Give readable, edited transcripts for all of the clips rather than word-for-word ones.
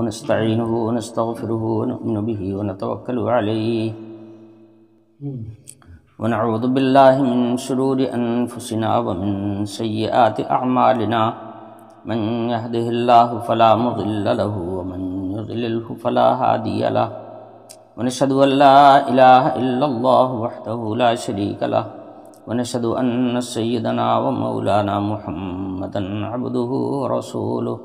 ونستعينه ونستغفره ونؤمن به ونتوكل عليه ونعوذ بالله من شرور أنفسنا ومن سيئات أعمالنا من يهده الله فلا مضل له ومن يضلله فلا هادي له ونشهد أن لا إله إلا الله وحده لا شريك له ونشهد أن سيدنا ومولانا محمدا عبده ورسوله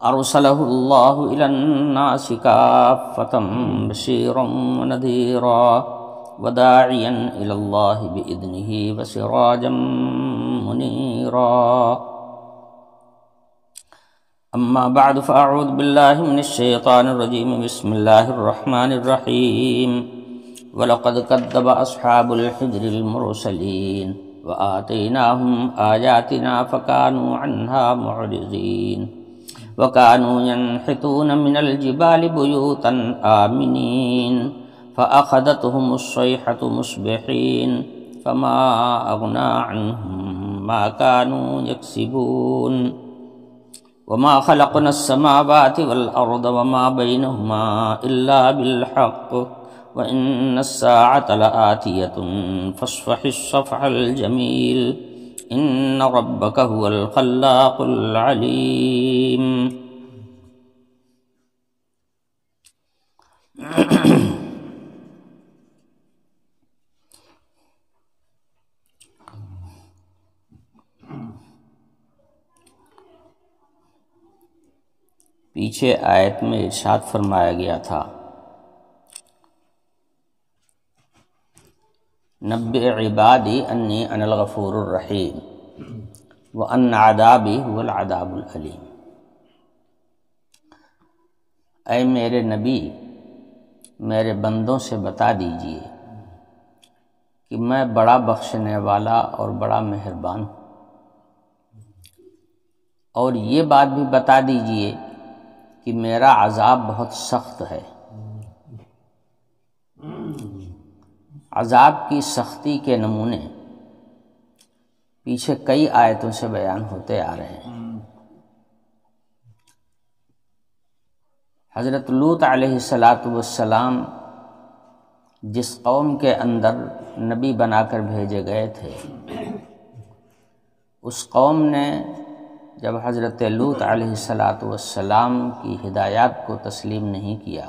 أرسله الله إلى الناس كافة بشيرا ونذيرا وداعيا إلى الله بإذنه وسراجا منيرا أما بعد فأعوذ بالله من الشيطان الرجيم بسم الله الرحمن الرحيم ولقد كذب أصحاب الحجر المرسلين وآتيناهم آياتنا فكانوا عنها معرضين وكانوا ينحتون من الجبال بيوتا آمنين فأخذتهم الصيحة مصبحين فما أغنى عنهم ما كانوا يكسبون وما خلقنا السماوات والأرض وما بينهما إلا بالحق وإن الساعة لآتية فاصفح الصفح الجميل إن ربك هو الخلاق العليم پیچھے آیت میں ارشاد فرمایا گیا تھا نبئ عبادی انی انا الغفور الرحیم وان عذابی هو العذاب العلیم۔ اے میرے نبی میرے بندوں سے بتا دیجئے کہ میں بڑا بخشنے والا اور بڑا مہربان ہوں، اور یہ بات بھی بتا دیجئے کہ میرا عذاب بہت سخت ہے۔ عذاب کی سختی کے نمونے پیچھے کئی آیتوں سے بیان ہوتے آ رہے ہیں۔ حضرت لوط علیہ السلام جس قوم کے اندر نبی بنا کر بھیجے گئے تھے، اس قوم نے جب حضرت لوط علیہ السلام کی ہدایات کو تسلیم نہیں کیا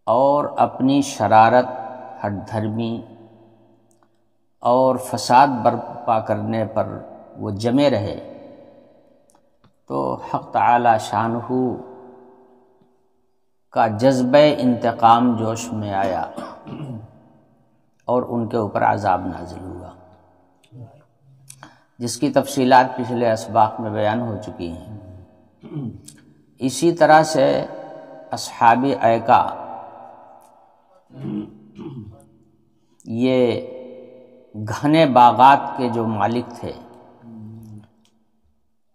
اور اپنی شرارت، ہٹ دھرمی اور فساد برپا کرنے پر وہ جمے رہے، تو حق تعالی شانہ کا جذبہ انتقام جوش میں آیا اور ان کے اوپر عذاب نازل ہوا، جس کی تفصیلات پچھلے اسباق میں بیان ہو چکی ہیں۔ اسی طرح سے اصحاب ایکا یہ گھنے باغات کے جو مالک تھے،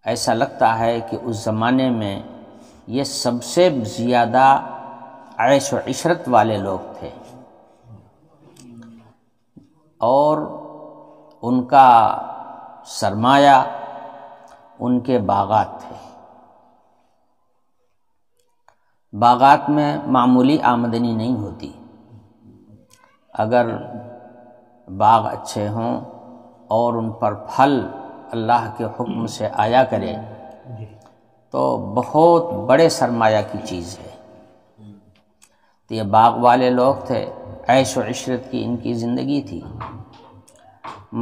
ایسا لگتا ہے کہ اس زمانے میں یہ سب سے زیادہ عیش و عشرت والے لوگ تھے، اور ان کا سرمایہ ان کے باغات تھے۔ باغات میں معمولی آمدنی نہیں ہوتی، اگر باغ اچھے ہوں اور ان پر پھل اللہ کے حکم سے آیا کرے تو بہت بڑے سرمایہ کی چیز ہے۔ تو یہ باغ والے لوگ تھے، عیش و عشرت کی ان کی زندگی تھی،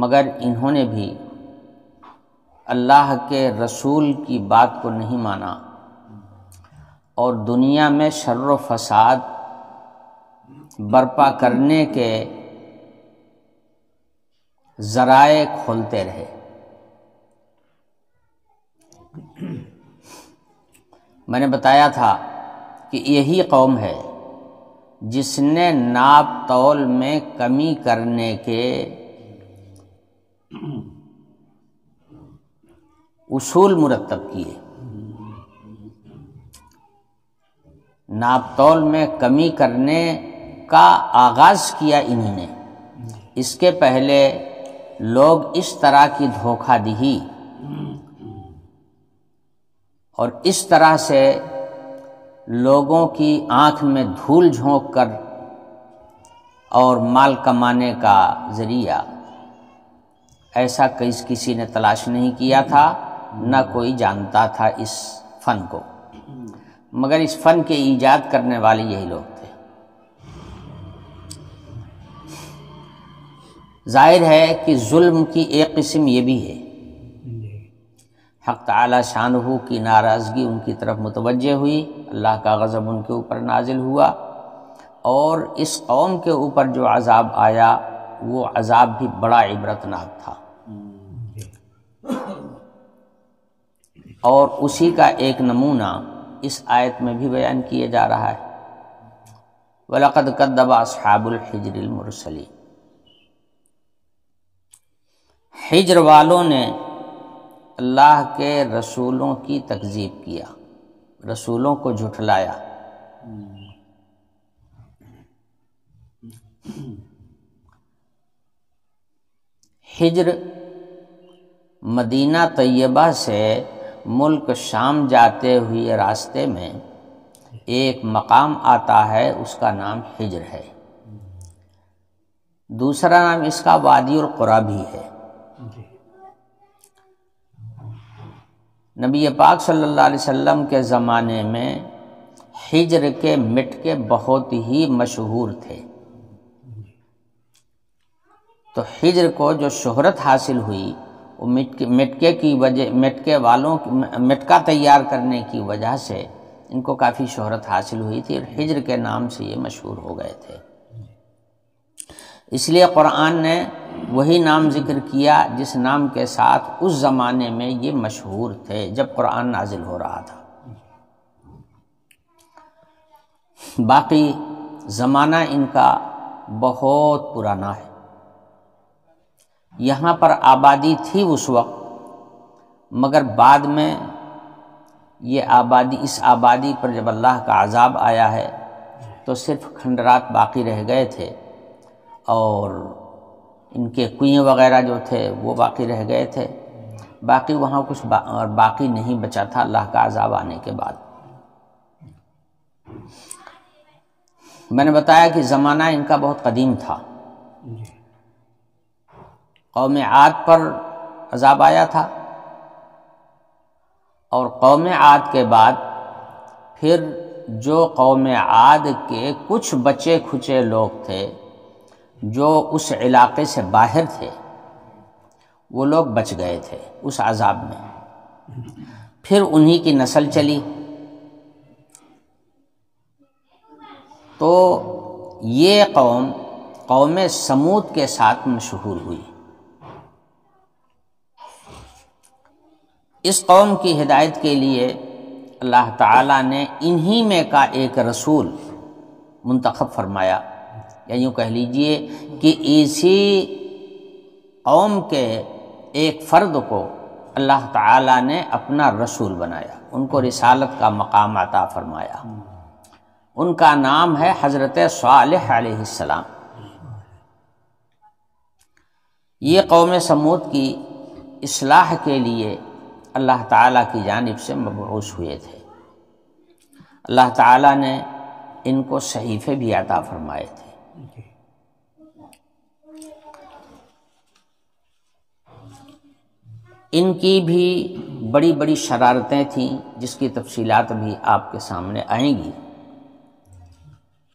مگر انہوں نے بھی اللہ کے رسول کی بات کو نہیں مانا اور دنیا میں شر و فساد برپا کرنے کے ذرائع کھولتے رہے۔ میں نے بتایا تھا کہ یہی قوم ہے جس نے ناپ تول میں کمی کرنے کے اصول مرتب کیے۔ ناپ تول میں کمی کرنے کا آغاز کیا انہی نے۔ اس کے پہلے لوگ اس طرح کی دھوکہ دہی اور اس طرح سے لوگوں کی آنکھ میں دھول جھونک کر اور مال کمانے کا ذریعہ ایسا کسی نے تلاش نہیں کیا تھا، نہ کوئی جانتا تھا اس فن کو، مگر اس فن کے ایجاد کرنے والے یہی لوگ تھے۔ ظاہر ہے کہ ظلم کی ایک قسم یہ بھی ہے، حق تعالی شانہ کی ناراضگی ان کی طرف متوجہ ہوئی، اللہ کا غضب ان کے اوپر نازل ہوا، اور اس قوم کے اوپر جو عذاب آیا وہ عذاب بھی بڑا عبرتناک تھا، اور اسی کا ایک نمونہ اس آیت میں بھی بیان کیا جا رہا ہے۔ وَلَقَدْ كَذَّبَ أَصْحَابُ الْحِجْرِ الْمُرْسَلِينَ، حجر والوں نے اللہ کے رسولوں کی تکذیب کیا، رسولوں کو جھٹلایا۔ حجر مدینہ طیبہ سے ملک شام جاتے ہوئے راستے میں ایک مقام آتا ہے، اس کا نام حجر ہے، دوسرا نام اس کا وادی القریٰ بھی ہے۔ نبی پاک صلی اللہ علیہ وسلم کے زمانے میں حجر کے مٹکے بہت ہی مشہور تھے، تو حجر کو جو شہرت حاصل ہوئی وہ مٹکے کی وجہ، مٹکا تیار کرنے کی وجہ سے ان کو کافی شہرت حاصل ہوئی تھی، اور حجر کے نام سے یہ مشہور ہو گئے تھے۔ اس لیے قرآن نے وہی نام ذکر کیا جس نام کے ساتھ اس زمانے میں یہ مشہور تھے جب قرآن نازل ہو رہا تھا۔ باقی زمانہ ان کا بہت پرانا ہے، یہاں پر آبادی تھی اس وقت، مگر بعد میں اس آبادی پر جب اللہ کا عذاب آیا ہے تو صرف کھنڈرات باقی رہ گئے تھے، اور ان کے کنویں وغیرہ جو تھے وہ باقی رہ گئے تھے، باقی وہاں کچھ باقی نہیں بچا تھا اللہ کا عذاب آنے کے بعد۔ میں نے بتایا کہ زمانہ ان کا بہت قدیم تھا، قوم عاد پر عذاب آیا تھا، اور قوم عاد کے بعد پھر جو قوم عاد کے کچھ بچے کھچے لوگ تھے جو اس علاقے سے باہر تھے، وہ لوگ بچ گئے تھے اس عذاب میں، پھر انہی کی نسل چلی، تو یہ قوم سمود کے ساتھ مشہور ہوئی۔ اس قوم کی ہدایت کے لیے اللہ تعالیٰ نے انہی میں کا ایک رسول منتخب فرمایا، یا یوں کہہ لیجئے کہ اسی قوم کے ایک فرد کو اللہ تعالیٰ نے اپنا رسول بنایا، ان کو رسالت کا مقام عطا فرمایا۔ ان کا نام ہے حضرت صالح علیہ السلام۔ یہ قوم سمود کی اصلاح کے لیے اللہ تعالیٰ کی جانب سے مبعوث ہوئے تھے۔ اللہ تعالیٰ نے ان کو صحیفے بھی عطا فرمائے تھے۔ ان کی بھی بڑی بڑی شرارتیں تھیں جس کی تفصیلات بھی آپ کے سامنے آئیں گی۔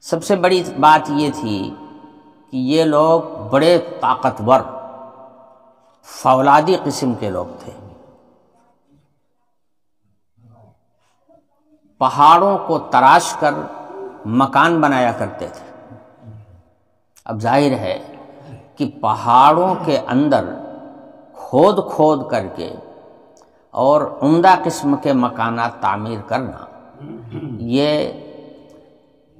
سب سے بڑی بات یہ تھی کہ یہ لوگ بڑے طاقتور فولادی قسم کے لوگ تھے، پہاڑوں کو تراش کر مکان بنایا کرتے تھے۔ اب ظاہر ہے کہ پہاڑوں کے اندر کھود کر کے اور عمدہ قسم کے مکانات تعمیر کرنا یہ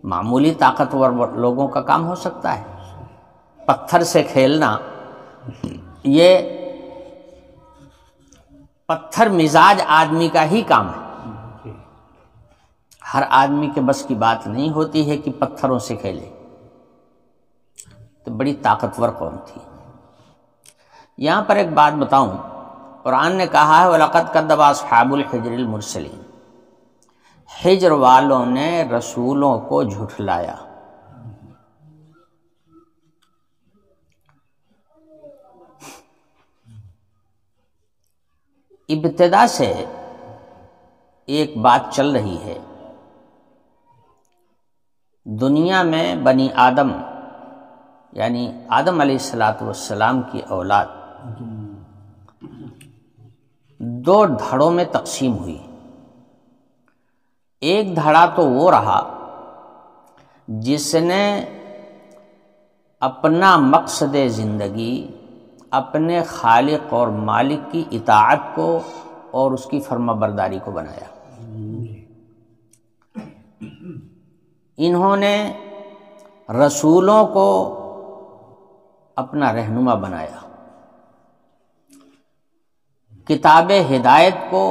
معمولی طاقتور لوگوں کا کام ہو سکتا ہے؟ پتھر سے کھیلنا یہ پتھر مزاج آدمی کا ہی کام ہے، ہر آدمی کے بس کی بات نہیں ہوتی ہے کہ پتھروں سے کھیلے۔ تو بڑی طاقتور قوم تھی۔ یہاں پر ایک بات بتاؤں، قرآن نے کہا ہے وَلَقَدْ كَذَّبَ أَصْحَابُ الْحِجْرِ الْمُرْسَلِينَ، ہجر والوں نے رسولوں کو جھٹلایا. ابتدا سے ایک بات چل رہی ہے، دنیا میں بنی آدم یعنی آدم علیہ السلام کی اولاد دو دھڑوں میں تقسیم ہوئی. ایک دھڑا تو وہ رہا جس نے اپنا مقصد زندگی اپنے خالق اور مالک کی اطاعت کو اور اس کی فرما برداری کو بنایا. انہوں نے رسولوں کو اپنا رہنما بنایا، کتاب ہدایت کو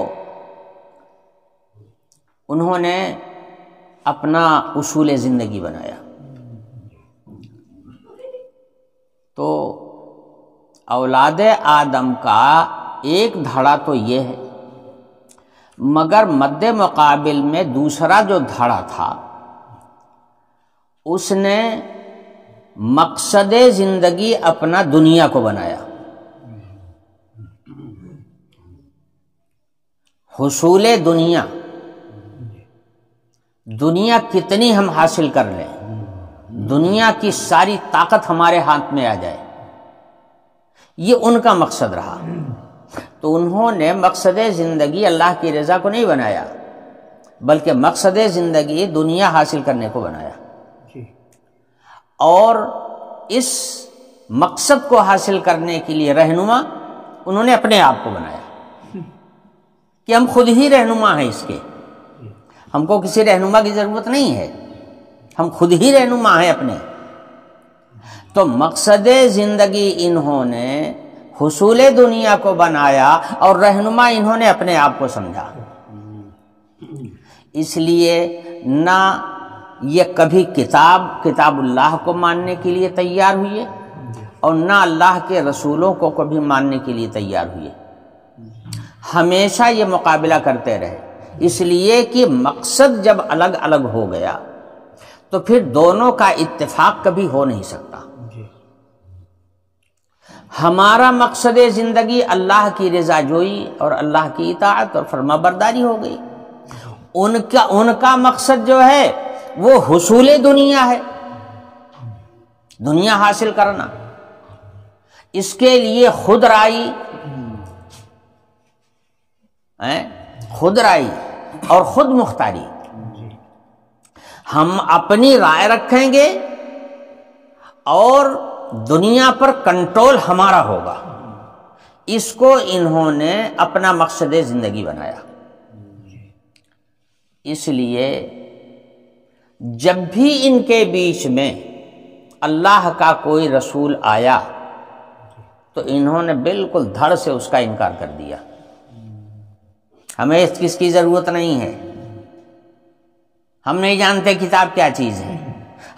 انہوں نے اپنا اصول زندگی بنایا. تو اولاد آدم کا ایک دھڑا تو یہ ہے، مگر مد مقابل میں دوسرا جو دھڑا تھا اس نے مقصد زندگی اپنا دنیا کو بنایا. حصول دنیا، دنیا کتنی ہم حاصل کر لیں، دنیا کی ساری طاقت ہمارے ہاتھ میں آ جائے، یہ ان کا مقصد رہا. تو انہوں نے مقصد زندگی اللہ کی رضا کو نہیں بنایا، بلکہ مقصد زندگی دنیا حاصل کرنے کو بنایا. اور اس مقصد کو حاصل کرنے کے لیے رہنما انہوں نے اپنے آپ کو بنایا کہ ہم خود ہی رہنما ہیں اس کے، ہم کو کسی رہنما کی ضرورت نہیں ہے، ہم خود ہی رہنما ہیں اپنے. تو مقصد زندگی انہوں نے حصول دنیا کو بنایا اور رہنما انہوں نے اپنے آپ کو سمجھا. اس لیے نہ یہ کبھی کتاب اللہ کو ماننے کے لیے تیار ہوئے اور نہ اللہ کے رسولوں کو کبھی ماننے کے لیے تیار ہوئے. ہمیشہ یہ مقابلہ کرتے رہے، اس لیے کہ مقصد جب الگ الگ ہو گیا تو پھر دونوں کا اتفاق کبھی ہو نہیں سکتا. ہمارا مقصد زندگی اللہ کی رضا جوئی اور اللہ کی اطاعت اور فرما برداری ہو گئی. ان کا مقصد جو ہے وہ حصول دنیا ہے، دنیا حاصل کرنا. اس کے لیے خود رائی اور خود مختاری. ہم اپنی رائے رکھیں گے اور دنیا پر کنٹرول ہمارا ہوگا. اس کو انہوں نے اپنا مقصد زندگی بنایا. اس لیے جب بھی ان کے بیچ میں اللہ کا کوئی رسول آیا تو انہوں نے بالکل دھڑ سے اس کا انکار کر دیا. ہمیں اس کی ضرورت نہیں ہے، ہم نہیں جانتے کتاب کیا چیز ہے،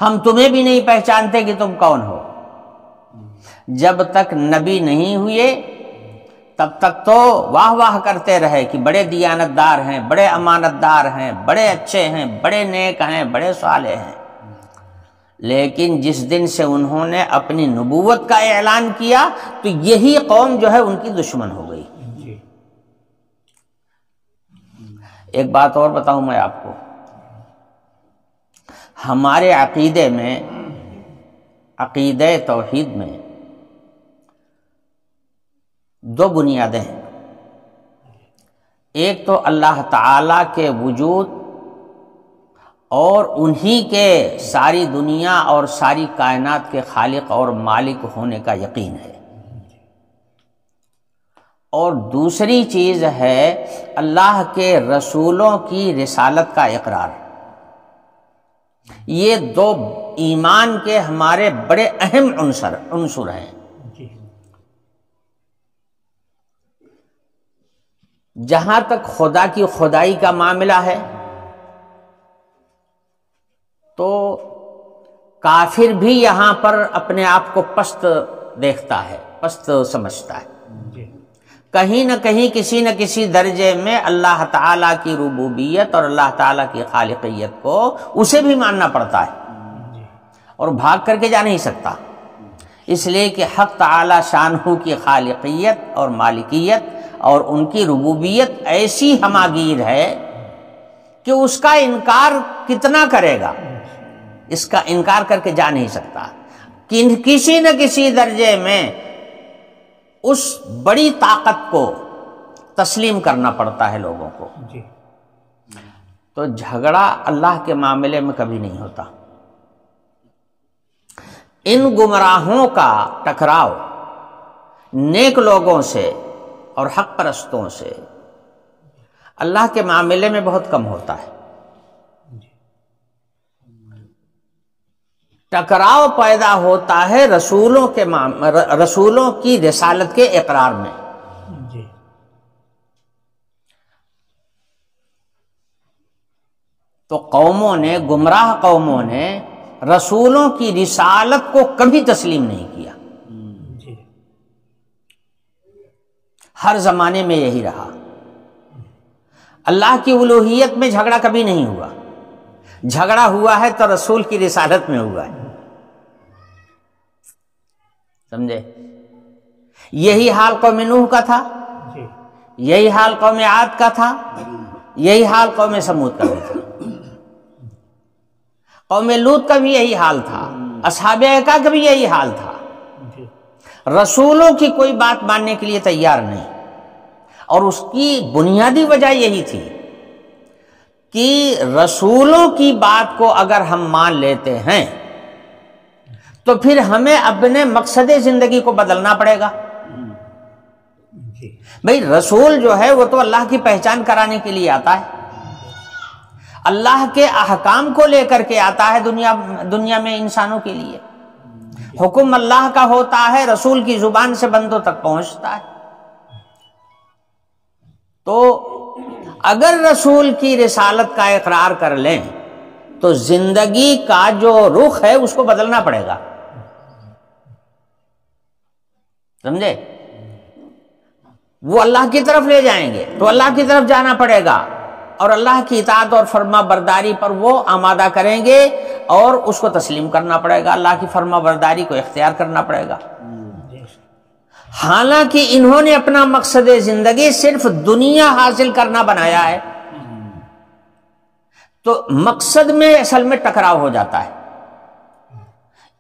ہم تمہیں بھی نہیں پہچانتے کہ تم کون ہو. جب تک نبی نہیں ہوئے تب تک تو واہ واہ کرتے رہے کہ بڑے دیانتدار ہیں، بڑے امانتدار ہیں، بڑے اچھے ہیں، بڑے نیک ہیں، بڑے صالح ہیں. لیکن جس دن سے انہوں نے اپنی نبوت کا اعلان کیا تو یہی قوم جو ہے ان کی دشمن ہو گئی. ایک بات اور بتاؤں میں آپ کو، ہمارے عقیدے میں، عقیدہ توحید میں دو بنیادیں ہیں. ایک تو اللہ تعالی کے وجود اور انہی کے ساری دنیا اور ساری کائنات کے خالق اور مالک ہونے کا یقین ہے، اور دوسری چیز ہے اللہ کے رسولوں کی رسالت کا اقرار. یہ دو ایمان کے ہمارے بڑے اہم عنصر ہیں. جہاں تک خدا کی خدائی کا معاملہ ہے تو کافر بھی یہاں پر اپنے آپ کو پست دیکھتا ہے، پست سمجھتا ہے. کہیں نہ کہیں کسی نہ کسی درجے میں اللہ تعالیٰ کی ربوبیت اور اللہ تعالیٰ کی خالقیت کو اسے بھی ماننا پڑتا ہے اور بھاگ کر کے جا نہیں سکتا، اس لیے کہ حق تعالیٰ شانہ کی خالقیت اور مالکیت اور ان کی ربوبیت ایسی ہماگیر ہے کہ اس کا انکار کتنا کرے گا، اس کا انکار کر کے جا نہیں سکتا، کسی نہ کسی درجے میں اس بڑی طاقت کو تسلیم کرنا پڑتا ہے لوگوں کو۔ تو جھگڑا اللہ کے معاملے میں کبھی نہیں ہوتا۔ ان گمراہوں کا ٹکراؤ نیک لوگوں سے اور حق پرستوں سے اللہ کے معاملے میں بہت کم ہوتا ہے۔ ٹکراؤ پیدا ہوتا ہے رسولوں کی رسالت کے اقرار میں۔ تو گمراہ قوموں نے رسولوں کی رسالت کو کبھی تسلیم نہیں کیا، ہر زمانے میں یہی رہا۔ اللہ کی الوہیت میں جھگڑا کبھی نہیں ہوا، جھگڑا ہوا ہے تو رسول کی رسالت میں ہوا ہے، سمجھے؟ یہی حال قوم نوح کا تھا، یہی حال قوم عاد کا تھا، یہی حال قوم سمود کا بھی تھا، قوم لوط کا بھی یہی حال تھا، اصحاب ایکا کا بھی یہی حال تھا۔ رسولوں کی کوئی بات ماننے کے لیے تیار نہیں، اور اس کی بنیادی وجہ یہی تھی کہ رسولوں کی بات کو اگر ہم مان لیتے ہیں تو پھر ہمیں اپنے مقصد زندگی کو بدلنا پڑے گا۔ بھئی رسول جو ہے وہ تو اللہ کی پہچان کرانے کے لیے آتا ہے، اللہ کے احکام کو لے کر کے آتا ہے دنیا میں انسانوں کے لیے، حکم اللہ کا ہوتا ہے، رسول کی زبان سے بندوں تک پہنچتا ہے۔ تو اگر رسول کی رسالت کا اقرار کر لیں تو زندگی کا جو رخ ہے اس کو بدلنا پڑے گا، سمجھے؟ وہ اللہ کی طرف لے جائیں گے تو اللہ کی طرف جانا پڑے گا، اور اللہ کی اطاعت اور فرما برداری پر وہ آمادہ کریں گے اور اس کو تسلیم کرنا پڑے گا، اللہ کی فرما برداری کو اختیار کرنا پڑے گا۔ حالانکہ انہوں نے اپنا مقصد زندگی صرف دنیا حاصل کرنا بنایا ہے، تو مقصد میں اصل میں ٹکراؤ ہو جاتا ہے۔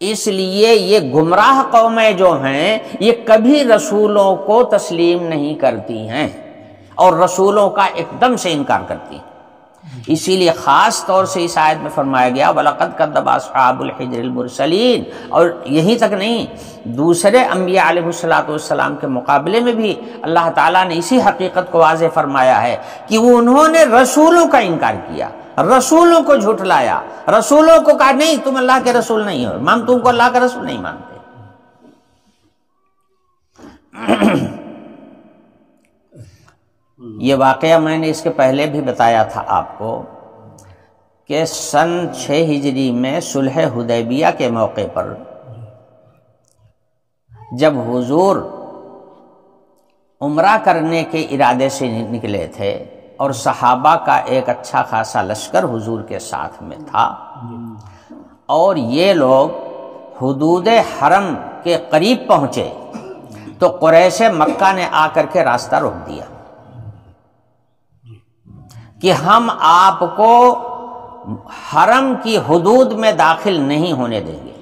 اس لیے یہ گمراہ قومیں جو ہیں یہ کبھی رسولوں کو تسلیم نہیں کرتی ہیں اور رسولوں کا ایک دم سے انکار کرتی ہیں۔ اسی لیے خاص طور سے اس آیت میں فرمایا گیا وَلَقَدْ كَذَّبَ أَصْحَابُ الْحِجْرِ الْمُرْسَلِينَ، اور یہیں تک نہیں، دوسرے انبیاء علیہ السلام کے مقابلے میں بھی اللہ تعالیٰ نے اسی حقیقت کو واضح فرمایا ہے کہ وہ انہوں نے رسولوں کا انکار کیا، رسولوں کو جھٹلایا، رسولوں کو کہا نہیں تم اللہ کے رسول نہیں ہو، ہم تم کو اللہ کا رسول نہیں مانتے۔ یہ واقعہ میں نے اس کے پہلے بھی بتایا تھا آپ کو کہ سن 6 ہجری میں صلح حدیبیہ کے موقع پر جب حضور عمرہ کرنے کے ارادے سے نکلے تھے اور صحابہ کا ایک اچھا خاصا لشکر حضور کے ساتھ میں تھا، اور یہ لوگ حدود حرم کے قریب پہنچے تو قریش مکہ نے آ کر کے راستہ روک دیا کہ ہم آپ کو حرم کی حدود میں داخل نہیں ہونے دیں گے،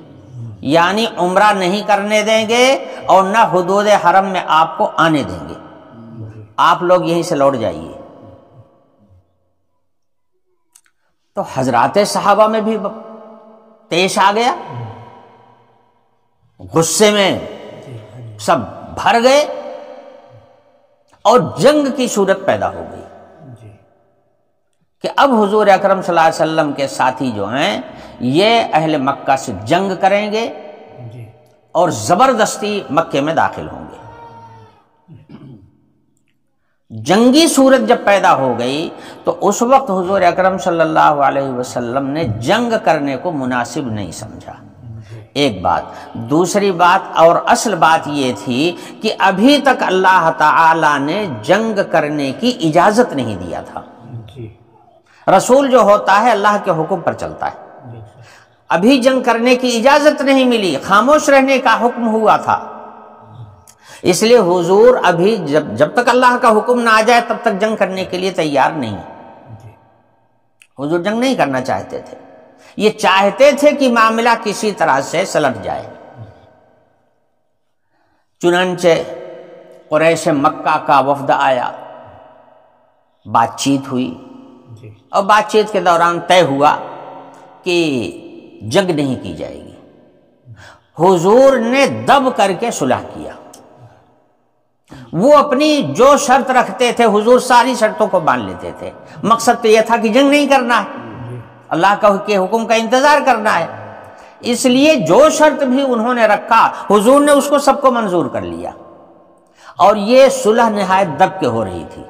یعنی عمرہ نہیں کرنے دیں گے اور نہ حدود حرم میں آپ کو آنے دیں گے، آپ لوگ یہیں سے لوٹ جائیے۔ تو حضرات صحابہ میں بھی تیش آ گیا، غصے میں سب بھر گئے اور جنگ کی صورت پیدا ہو گئی کہ اب حضور اکرم صلی اللہ علیہ وسلم کے ساتھی جو ہیں یہ اہل مکہ سے جنگ کریں گے اور زبردستی مکے میں داخل ہوں گے۔ جنگی صورت جب پیدا ہو گئی تو اس وقت حضور اکرم صلی اللہ علیہ وسلم نے جنگ کرنے کو مناسب نہیں سمجھا، ایک بات. دوسری بات اور اصل بات یہ تھی کہ ابھی تک اللہ تعالی نے جنگ کرنے کی اجازت نہیں دیا تھا. رسول جو ہوتا ہے اللہ کے حکم پر چلتا ہے. ابھی جنگ کرنے کی اجازت نہیں ملی، خاموش رہنے کا حکم ہوا تھا. اس لیے حضور ابھی جب تک اللہ کا حکم نہ آ جائے تب تک جنگ کرنے کے لیے تیار نہیں. حضور جنگ نہیں کرنا چاہتے تھے. یہ چاہتے تھے کہ معاملہ کسی طرح سے سلٹ جائے. چنانچہ قریش مکہ کا وفد آیا، بات چیت ہوئی، اور بات چیت کے دوران طے ہوا کہ جنگ نہیں کی جائے گی. حضور نے دب کر کے صلح کیا. وہ اپنی جو شرط رکھتے تھے حضور ساری شرطوں کو مان لیتے تھے. مقصد تو یہ تھا کہ جنگ نہیں کرنا ہے، اللہ کے حکم کا انتظار کرنا ہے. اس لیے جو شرط بھی انہوں نے رکھا حضور نے اس کو سب کو منظور کر لیا، اور یہ صلح نہایت دب کے ہو رہی تھی.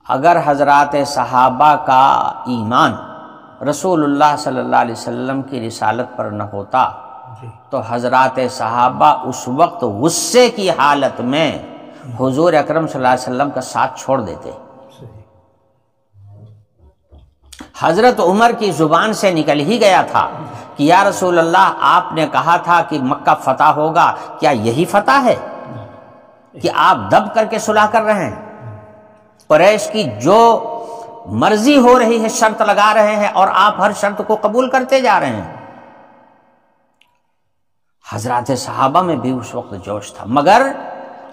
اگر حضرات صحابہ کا ایمان رسول اللہ صلی اللہ علیہ وسلم کی رسالت پر نہ ہوتا تو حضرات صحابہ اس وقت غصے کی حالت میں حضور اکرم صلی اللہ علیہ وسلم کا ساتھ چھوڑ دیتے. حضرت عمر کی زبان سے نکل ہی گیا تھا کہ یا رسول اللہ، آپ نے کہا تھا کہ مکہ فتح ہوگا، کیا یہی فتح ہے کہ آپ دب کر کے صلح کر رہے ہیں؟ قریش کی جو مرضی ہو رہی ہے شرط لگا رہے ہیں اور آپ ہر شرط کو قبول کرتے جا رہے ہیں. حضرات صحابہ میں بھی اس وقت جوش تھا، مگر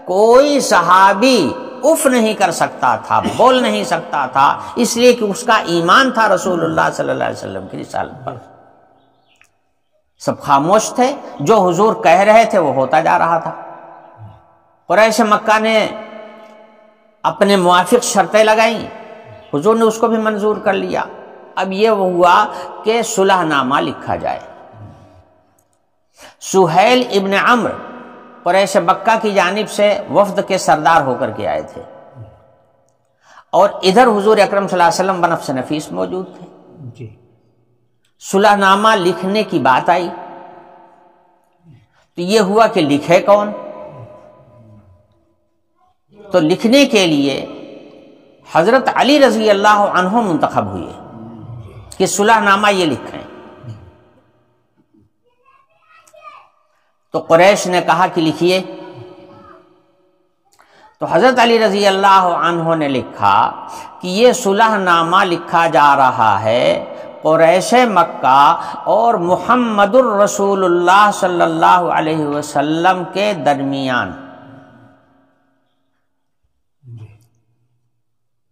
کوئی صحابی اف نہیں کر سکتا تھا، بول نہیں سکتا تھا، اس لیے کہ اس کا ایمان تھا رسول اللہ صلی اللہ علیہ وسلم کی رسالت پر. سب خاموش تھے، جو حضور کہہ رہے تھے وہ ہوتا جا رہا تھا. قریش مکہ نے اپنے موافق شرطیں لگائیں، حضور نے اس کو بھی منظور کر لیا. اب یہ ہوا کہ صلح نامہ لکھا جائے. سہیل ابن عمرو قریش مکہ کی جانب سے وفد کے سردار ہو کر کے آئے تھے، اور ادھر حضور اکرم صلی اللہ علیہ وسلم بنفس نفیس موجود تھے. صلح نامہ لکھنے کی بات آئی تو یہ ہوا کہ لکھے کون؟ تو لکھنے کے لیے حضرت علی رضی اللہ عنہ منتخب ہوئے کہ صلح نامہ یہ لکھیں. تو قریش نے کہا کہ لکھیے. تو حضرت علی رضی اللہ عنہ نے لکھا کہ یہ صلح نامہ لکھا جا رہا ہے قریش مکہ اور محمد الرسول اللہ صلی اللہ علیہ وسلم کے درمیان.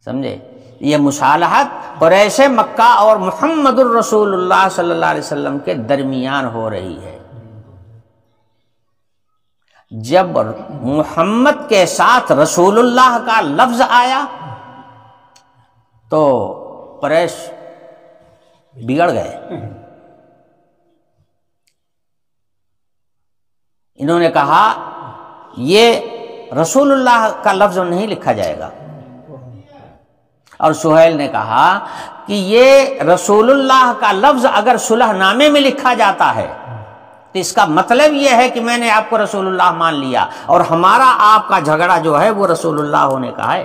سمجھے؟ یہ مصالحت قریش مکہ اور محمد الرسول اللہ صلی اللہ علیہ وسلم کے درمیان ہو رہی ہے. جب محمد کے ساتھ رسول اللہ کا لفظ آیا تو قریش بگڑ گئے. انہوں نے کہا یہ رسول اللہ کا لفظ نہیں لکھا جائے گا. اور سہیل نے کہا کہ یہ رسول اللہ کا لفظ اگر صلح نامے میں لکھا جاتا ہے تو اس کا مطلب یہ ہے کہ میں نے آپ کو رسول اللہ مان لیا، اور ہمارا آپ کا جھگڑا جو ہے وہ رسول اللہ ہونے کا ہے.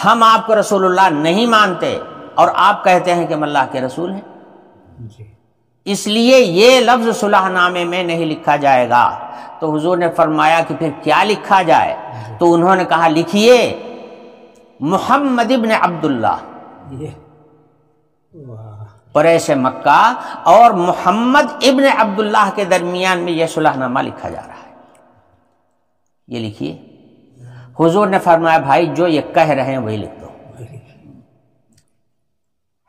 ہم آپ کو رسول اللہ نہیں مانتے اور آپ کہتے ہیں کہ ہم اللہ کے رسول ہیں. اس لیے یہ لفظ صلح نامے میں نہیں لکھا جائے گا. تو حضور نے فرمایا کہ پھر کیا لکھا جائے؟ تو انہوں نے کہا لکھیے محمد ابن عبداللہ. قریش مکہ اور محمد ابن عبداللہ کے درمیان میں یہ صلح نامہ لکھا جا رہا ہے، یہ لکھیے. حضور نے فرمایا بھائی جو یہ کہہ رہے ہیں وہی لکھ دو.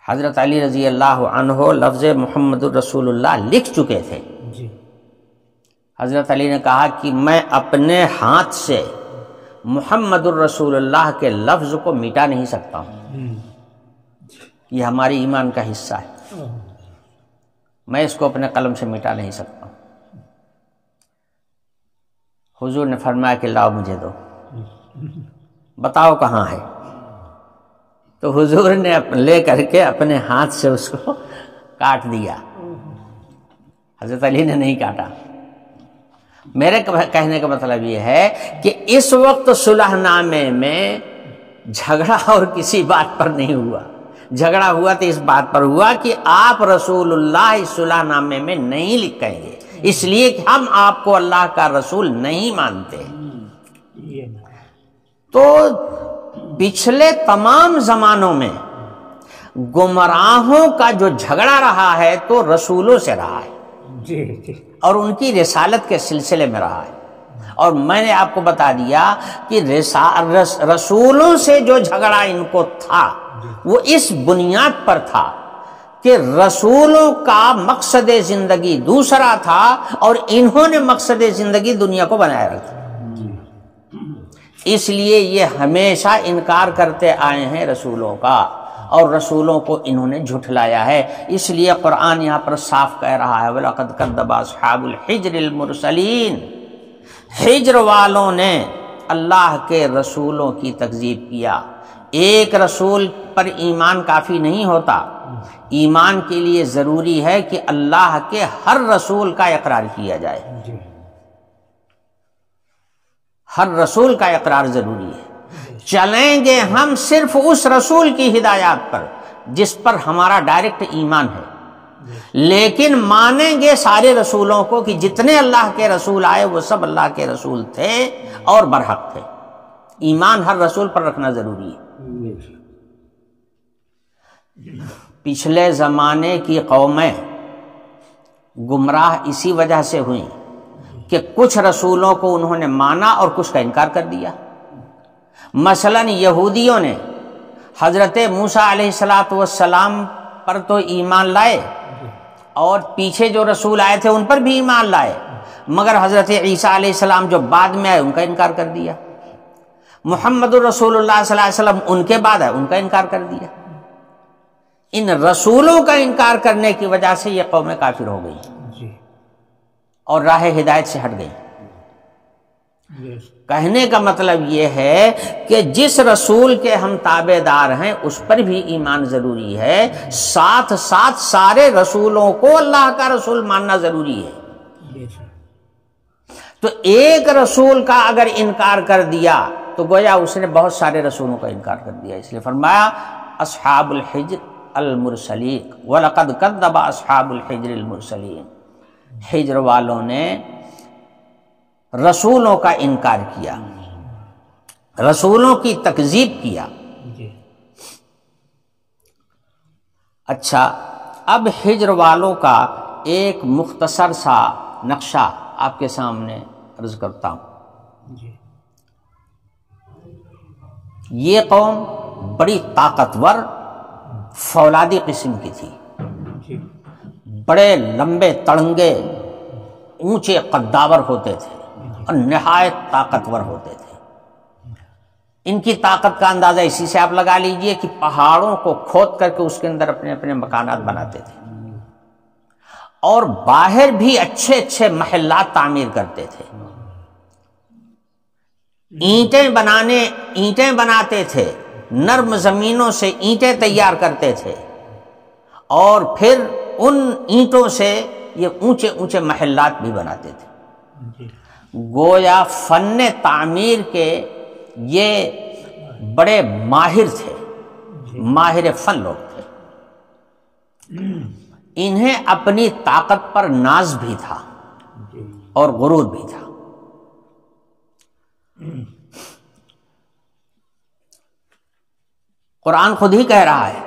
حضرت علی رضی اللہ عنہ لفظ محمد الرسول اللہ لکھ چکے تھے. حضرت علی نے کہا کہ میں اپنے ہاتھ سے محمد الرسول اللہ کے لفظ کو مٹا نہیں سکتا ہوں، یہ ہماری ایمان کا حصہ ہے، میں اس کو اپنے قلم سے مٹا نہیں سکتا ہوں. حضور نے فرمایا کہ لاؤ مجھے دو، بتاؤ کہاں ہے. تو حضور نے لے کر کے اپنے ہاتھ سے اس کو کاٹ دیا. حضرت علی نے نہیں کاٹا. میرے کہنے کا مطلب یہ ہے کہ اس وقت صلح نامے میں جھگڑا اور کسی بات پر نہیں ہوا. جھگڑا ہوا تو اس بات پر ہوا کہ آپ رسول اللہ اس صلح نامے میں نہیں لکھیں گے، اس لیے کہ ہم آپ کو اللہ کا رسول نہیں مانتے. تو پچھلے تمام زمانوں میں گمراہوں کا جو جھگڑا رہا ہے تو رسولوں سے رہا ہے اور ان کی رسالت کے سلسلے میں رہا ہے. اور میں نے آپ کو بتا دیا کہ رسولوں سے جو جھگڑا ان کو تھا وہ اس بنیاد پر تھا کہ رسولوں کا مقصد زندگی دوسرا تھا اور انہوں نے مقصد زندگی دنیا کو بنائے رکھا. اس لیے یہ ہمیشہ انکار کرتے آئے ہیں رسولوں کا اور رسولوں کو انہوں نے جھٹلایا ہے. اس لیے قرآن یہاں پر صاف کہہ رہا ہے وَلَقَدْ كَذَّبَ أَصْحَابُ الْحِجْرِ الْمُرْسَلِينَ. حجر والوں نے اللہ کے رسولوں کی تکذیب کیا. ایک رسول پر ایمان کافی نہیں ہوتا. ایمان کے لیے ضروری ہے کہ اللہ کے ہر رسول کا اقرار کیا جائے. ہر رسول کا اقرار ضروری ہے. چلیں گے ہم صرف اس رسول کی ہدایات پر جس پر ہمارا ڈائریکٹ ایمان ہے، لیکن مانیں گے سارے رسولوں کو کہ جتنے اللہ کے رسول آئے وہ سب اللہ کے رسول تھے اور برحق تھے. ایمان ہر رسول پر رکھنا ضروری ہے. پچھلے زمانے کی قومیں گمراہ اسی وجہ سے ہوئیں کہ کچھ رسولوں کو انہوں نے مانا اور کچھ کا انکار کر دیا. مثلا یہودیوں نے حضرت موسیٰ علیہ السلام پر تو ایمان لائے اور پیچھے جو رسول آئے تھے ان پر بھی ایمان لائے، مگر حضرت عیسیٰ علیہ السلام جو بعد میں آئے ان کا انکار کر دیا. محمد رسول اللہ صلی اللہ علیہ وسلم ان کے بعد آئے، ان کا انکار کر دیا. ان رسولوں کا انکار کرنے کی وجہ سے یہ قومیں کافر ہو گئی اور راہ ہدایت سے ہٹ گئی. کہنے کا مطلب یہ ہے کہ جس رسول کے ہم تابع دار ہیں اس پر بھی ایمان ضروری ہے، ساتھ ساتھ سارے رسولوں کو اللہ کا رسول ماننا ضروری ہے. تو ایک رسول کا اگر انکار کر دیا تو گویا اس نے بہت سارے رسولوں کا انکار کر دیا. اس لیے فرمایا اصحاب الحجر المرسلین وَلَقَدْ كَذَّبَ أَصْحَابُ الْحِجْرِ الْمُرْسَلِينَ. حجر والوں نے رسولوں کا انکار کیا، رسولوں کی تکذیب کیا. اچھا، اب حجر والوں کا ایک مختصر سا نقشہ آپ کے سامنے عرض کرتا ہوں. یہ قوم بڑی طاقتور فولادی قسم کی تھی. بڑے لمبے تڑنگے اونچے قداور ہوتے تھے اور نہایت طاقتور ہوتے تھے. ان کی طاقت کا اندازہ اسی سے آپ لگا لیجئے کہ پہاڑوں کو کھود کر کے اس کے اندر اپنے اپنے مکانات بناتے تھے اور باہر بھی اچھے اچھے محلات تعمیر کرتے تھے. اینٹیں بناتے تھے، نرم زمینوں سے اینٹیں تیار کرتے تھے اور پھر ان اینٹوں سے یہ اونچے اونچے محلات بھی بناتے تھے. گویا فن تعمیر کے یہ بڑے ماہر تھے، ماہر فن لوگ تھے. انہیں اپنی طاقت پر ناز بھی تھا اور غرور بھی تھا. قرآن خود ہی کہہ رہا ہے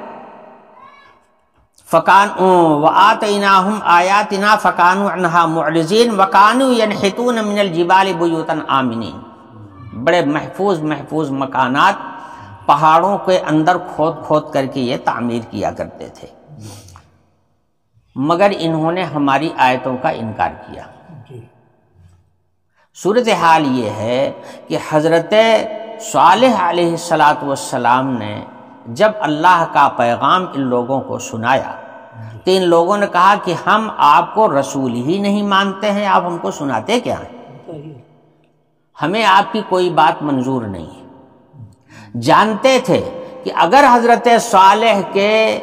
وَآتَيْنَاهُمْ آيَاتِنَا فَكَانُوا عَنْهَا مُعْرِضِينَ وَكَانُوا يَنْحِتُونَ مِنَ الْجِبَالِ بُيُوتًا آمِنِينَ. بڑے محفوظ مکانات پہاڑوں کے اندر کھود کر کے یہ تعمیر کیا کرتے تھے، مگر انہوں نے ہماری آیتوں کا انکار کیا. صورتحال یہ ہے کہ حضرت صالح علیہ السلام نے جب اللہ کا پیغام ان لوگوں کو سنایا تو ان لوگوں نے کہا کہ ہم آپ کو رسول ہی نہیں مانتے ہیں، آپ ہم کو سناتے کیا ہیں؟ ہمیں آپ کی کوئی بات منظور نہیں ہے. جانتے تھے کہ اگر حضرت صالح کے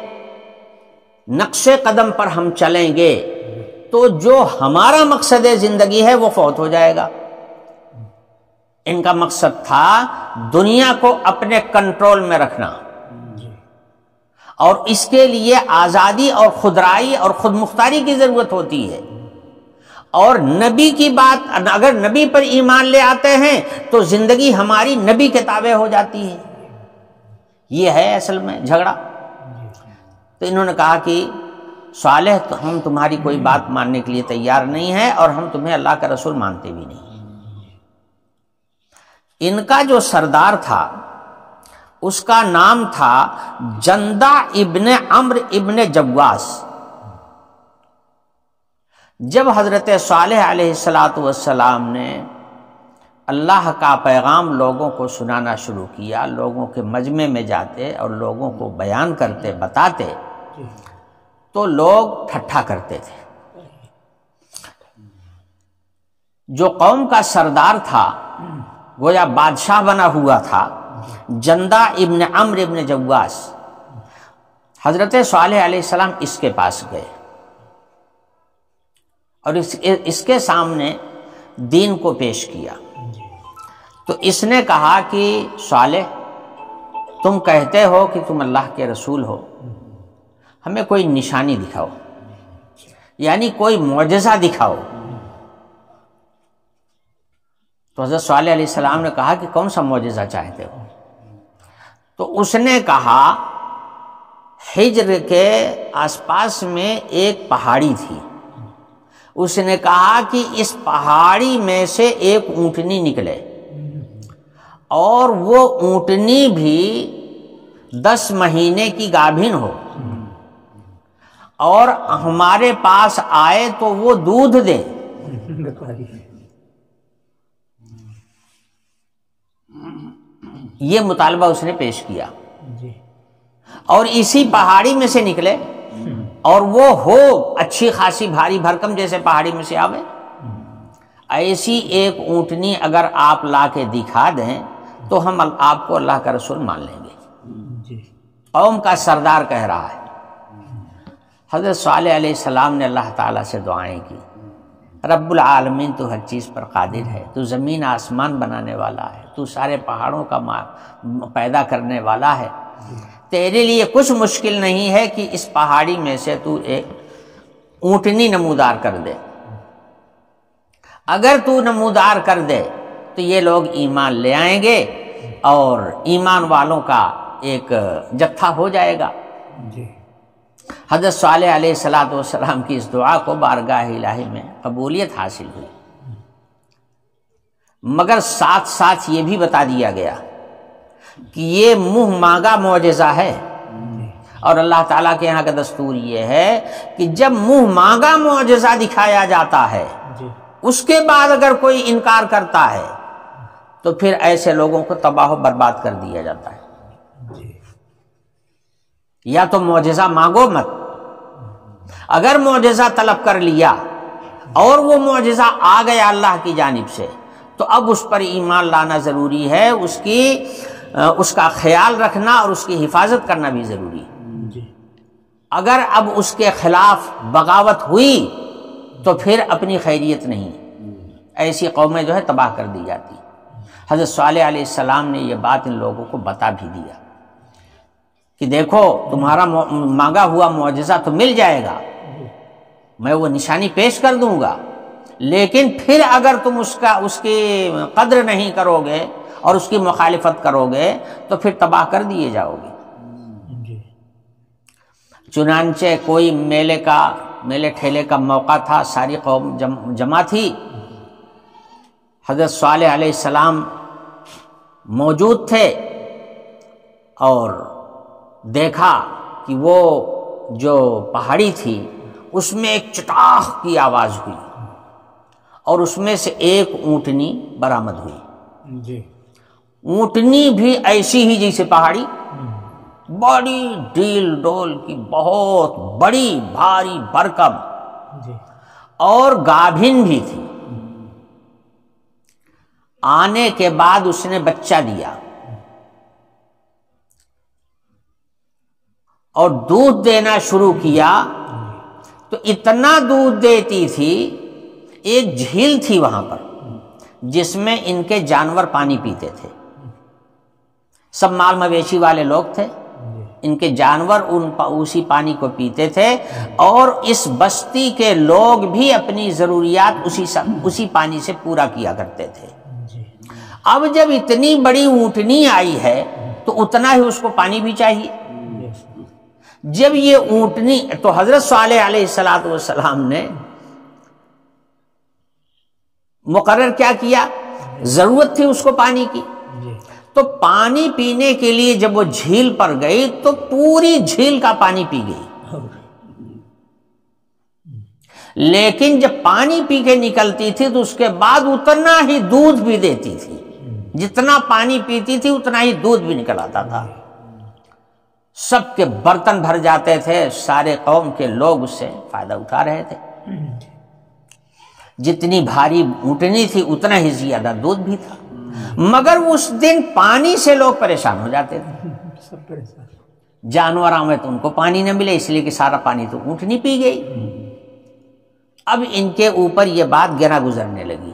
نقش قدم پر ہم چلیں گے تو جو ہمارا مقصد زندگی ہے وہ فوت ہو جائے گا۔ ان کا مقصد تھا دنیا کو اپنے کنٹرول میں رکھنا، اور اس کے لیے آزادی اور خودرائی اور خود مختاری کی ضرورت ہوتی ہے، اور نبی کی بات اگر نبی پر ایمان لے آتے ہیں تو زندگی ہماری نبی کے تابع ہو جاتی ہے۔ یہ ہے اصل میں جھگڑا۔ تو انہوں نے کہا کہ صالح تو ہم تمہاری کوئی بات ماننے کے لیے تیار نہیں ہے، اور ہم تمہیں اللہ کا رسول مانتے بھی نہیں۔ ان کا جو سردار تھا اس کا نام تھا جندع ابن عمرو ابن جواس۔ جب حضرت صالح علیہ السلام نے اللہ کا پیغام لوگوں کو سنانا شروع کیا، لوگوں کے مجمع میں جاتے اور لوگوں کو بیان کرتے بتاتے تو لوگ ٹھٹھا کرتے تھے۔ جو قوم کا سردار تھا گویا بادشاہ بنا ہوا تھا، جندع ابن عمرو ابن جواس، حضرت صالح علیہ السلام اس کے پاس گئے اور اس کے سامنے دین کو پیش کیا۔ تو اس نے کہا کہ صالح، تم کہتے ہو کہ تم اللہ کے رسول ہو، ہمیں کوئی نشانی دکھاؤ، یعنی کوئی معجزہ دکھاؤ۔ تو حضرت صالح علیہ السلام نے کہا کہ کون سا معجزہ چاہتے ہو؟ تو اس نے کہا حجر کے آس پاس میں ایک پہاڑی تھی، اس نے کہا کہ اس پہاڑی میں سے ایک اونٹنی نکلے، اور وہ اونٹنی بھی 10 مہینے کی گابھن ہو، اور ہمارے پاس آئے تو وہ دودھ دے۔ یہ مطالبہ اس نے پیش کیا، اور اسی پہاڑی میں سے نکلے، اور وہ ہو اچھی خاصی بھاری بھرکم جیسے پہاڑی میں سے آوے، ایسی ایک اونٹنی اگر آپ لا کے دکھا دیں تو ہم آپ کو اللہ کا رسول مان لیں گے۔ قوم کا سردار کہہ رہا ہے۔ حضرت صالح علیہ السلام نے اللہ تعالیٰ سے دعائیں کی، رب العالمین تو ہر چیز پر قادر ہے، تو زمین آسمان بنانے والا ہے، تو سارے پہاڑوں کا پیدا کرنے والا ہے، تیرے لیے کچھ مشکل نہیں ہے کہ اس پہاڑی میں سے تو ایک اونٹنی نمودار کر دے۔ اگر تو نمودار کر دے تو یہ لوگ ایمان لے آئیں گے اور ایمان والوں کا ایک جتھا ہو جائے گا۔ حضرت صالح علیہ السلام کی اس دعا کو بارگاہ الہی میں قبولیت حاصل ہوئی، مگر ساتھ ساتھ یہ بھی بتا دیا گیا کہ یہ منہ مانگا معجزہ ہے، اور اللہ تعالیٰ کے یہاں کا دستور یہ ہے کہ جب منہ مانگا معجزہ دکھایا جاتا ہے اس کے بعد اگر کوئی انکار کرتا ہے تو پھر ایسے لوگوں کو تباہ و برباد کر دیا جاتا ہے۔ یا تو معجزہ مانگو مت، اگر معجزہ طلب کر لیا اور وہ معجزہ آ گیا اللہ کی جانب سے تو اب اس پر ایمان لانا ضروری ہے، اس کا خیال رکھنا اور اس کی حفاظت کرنا بھی ضروری ہے۔ اگر اب اس کے خلاف بغاوت ہوئی تو پھر اپنی خیریت نہیں، ایسی قومیں جو ہے تباہ کر دی جاتی۔ حضرت صالح علیہ السلام نے یہ بات ان لوگوں کو بتا بھی دیا کہ دیکھو تمہارا مانگا ہوا معجزہ تو مل جائے گا، میں وہ نشانی پیش کر دوں گا، لیکن پھر اگر تم اس کی قدر نہیں کرو گے اور اس کی مخالفت کرو گے تو پھر تباہ کر دیے جاؤ گے۔ چنانچہ کوئی میلے ٹھیلے کا موقع تھا، ساری قوم جمع تھی، حضرت صالح علیہ السلام موجود تھے، اور دیکھا کہ وہ جو پہاڑی تھی اس میں ایک چٹاخ کی آواز ہوئی اور اس میں سے ایک اونٹنی برآمد ہوئی۔ اونٹنی بھی ایسی ہی جیسے پہاڑی، بڑی ڈیل ڈول کی، بہت بڑی بھاری بھرکم، اور گابھن بھی تھی۔ آنے کے بعد اس نے بچہ دیا، اور دودھ دینا شروع کیا تو اتنا دودھ دیتی تھی، ایک جھیل تھی وہاں پر جس میں ان کے جانور پانی پیتے تھے، سب مال مویشی والے لوگ تھے، ان کے جانور اسی پانی کو پیتے تھے، اور اس بستی کے لوگ بھی اپنی ضروریات اسی پانی سے پورا کیا کرتے تھے۔ اب جب اتنی بڑی اونٹنی آئی ہے تو اتنا ہی اس کو پانی بھی چاہیے۔ جب یہ اونٹنی، تو حضرت صالح علیہ السلام نے مقرر کیا کیا، ضرورت تھی اس کو پانی کی، تو پانی پینے کے لیے جب وہ جھیل پر گئی تو پوری جھیل کا پانی پی گئی، لیکن جب پانی پی کے نکلتی تھی تو اس کے بعد اتنا ہی دودھ بھی دیتی تھی، جتنا پانی پیتی تھی اتنا ہی دودھ بھی نکل آتا تھا، سب کے برتن بھر جاتے تھے، سارے قوم کے لوگ اس سے فائدہ اٹھا رہے تھے۔ جتنی بھاری اونٹنی تھی اتنا ہی زیادہ دودھ بھی تھا، مگر اس دن پانی سے لوگ پریشان ہو جاتے تھے، جانور آئے تو ان کو پانی نہ ملے، اس لیے کہ سارا پانی تو اونٹنی پی گئی۔ اب ان کے اوپر یہ بات گرا گزرنے لگی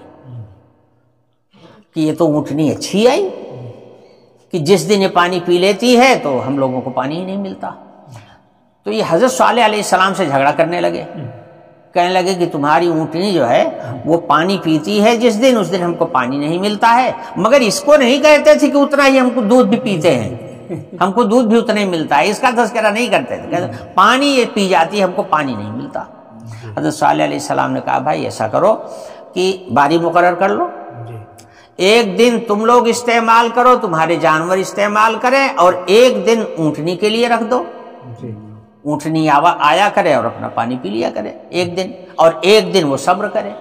کہ یہ تو اونٹنی اچھی آئی کہ جس دن یہ پانی پی لیتی ہے تو ہم لوگوں کو پانی ہی نہیں ملتا۔ تو یہ حضرت صالح علیہ السلام سے جھگڑا کرنے لگے، کہنے لگے کہ تمہاری اونٹنی جو ہے وہ پانی پیتی ہے جس دن، اس دن ہم کو پانی نہیں ملتا ہے، مگر اس کو نہیں کہتے تھے کہ اتنا ہی ہم کو دودھ بھی پیتے ہیں، ہم کو دودھ بھی اتنا ہی ملتا ہے، اس کا تذکرہ نہیں کرتے تھے، کہتے پانی یہ پی جاتی ہے، ہم کو پانی نہیں ملتا۔ حضرت صالح علیہ السلام نے کہا بھائی ایسا کرو کہ باری مقرر کر لو، ایک دن تم لوگ استعمال کرو، تمہارے جانور استعمال کریں، اور ایک دن اونٹنی کے لیے رکھ دو، اونٹنی آیا کرے اور اپنا پانی پی لیا کرے ایک دن، اور ایک دن وہ صبر کرے۔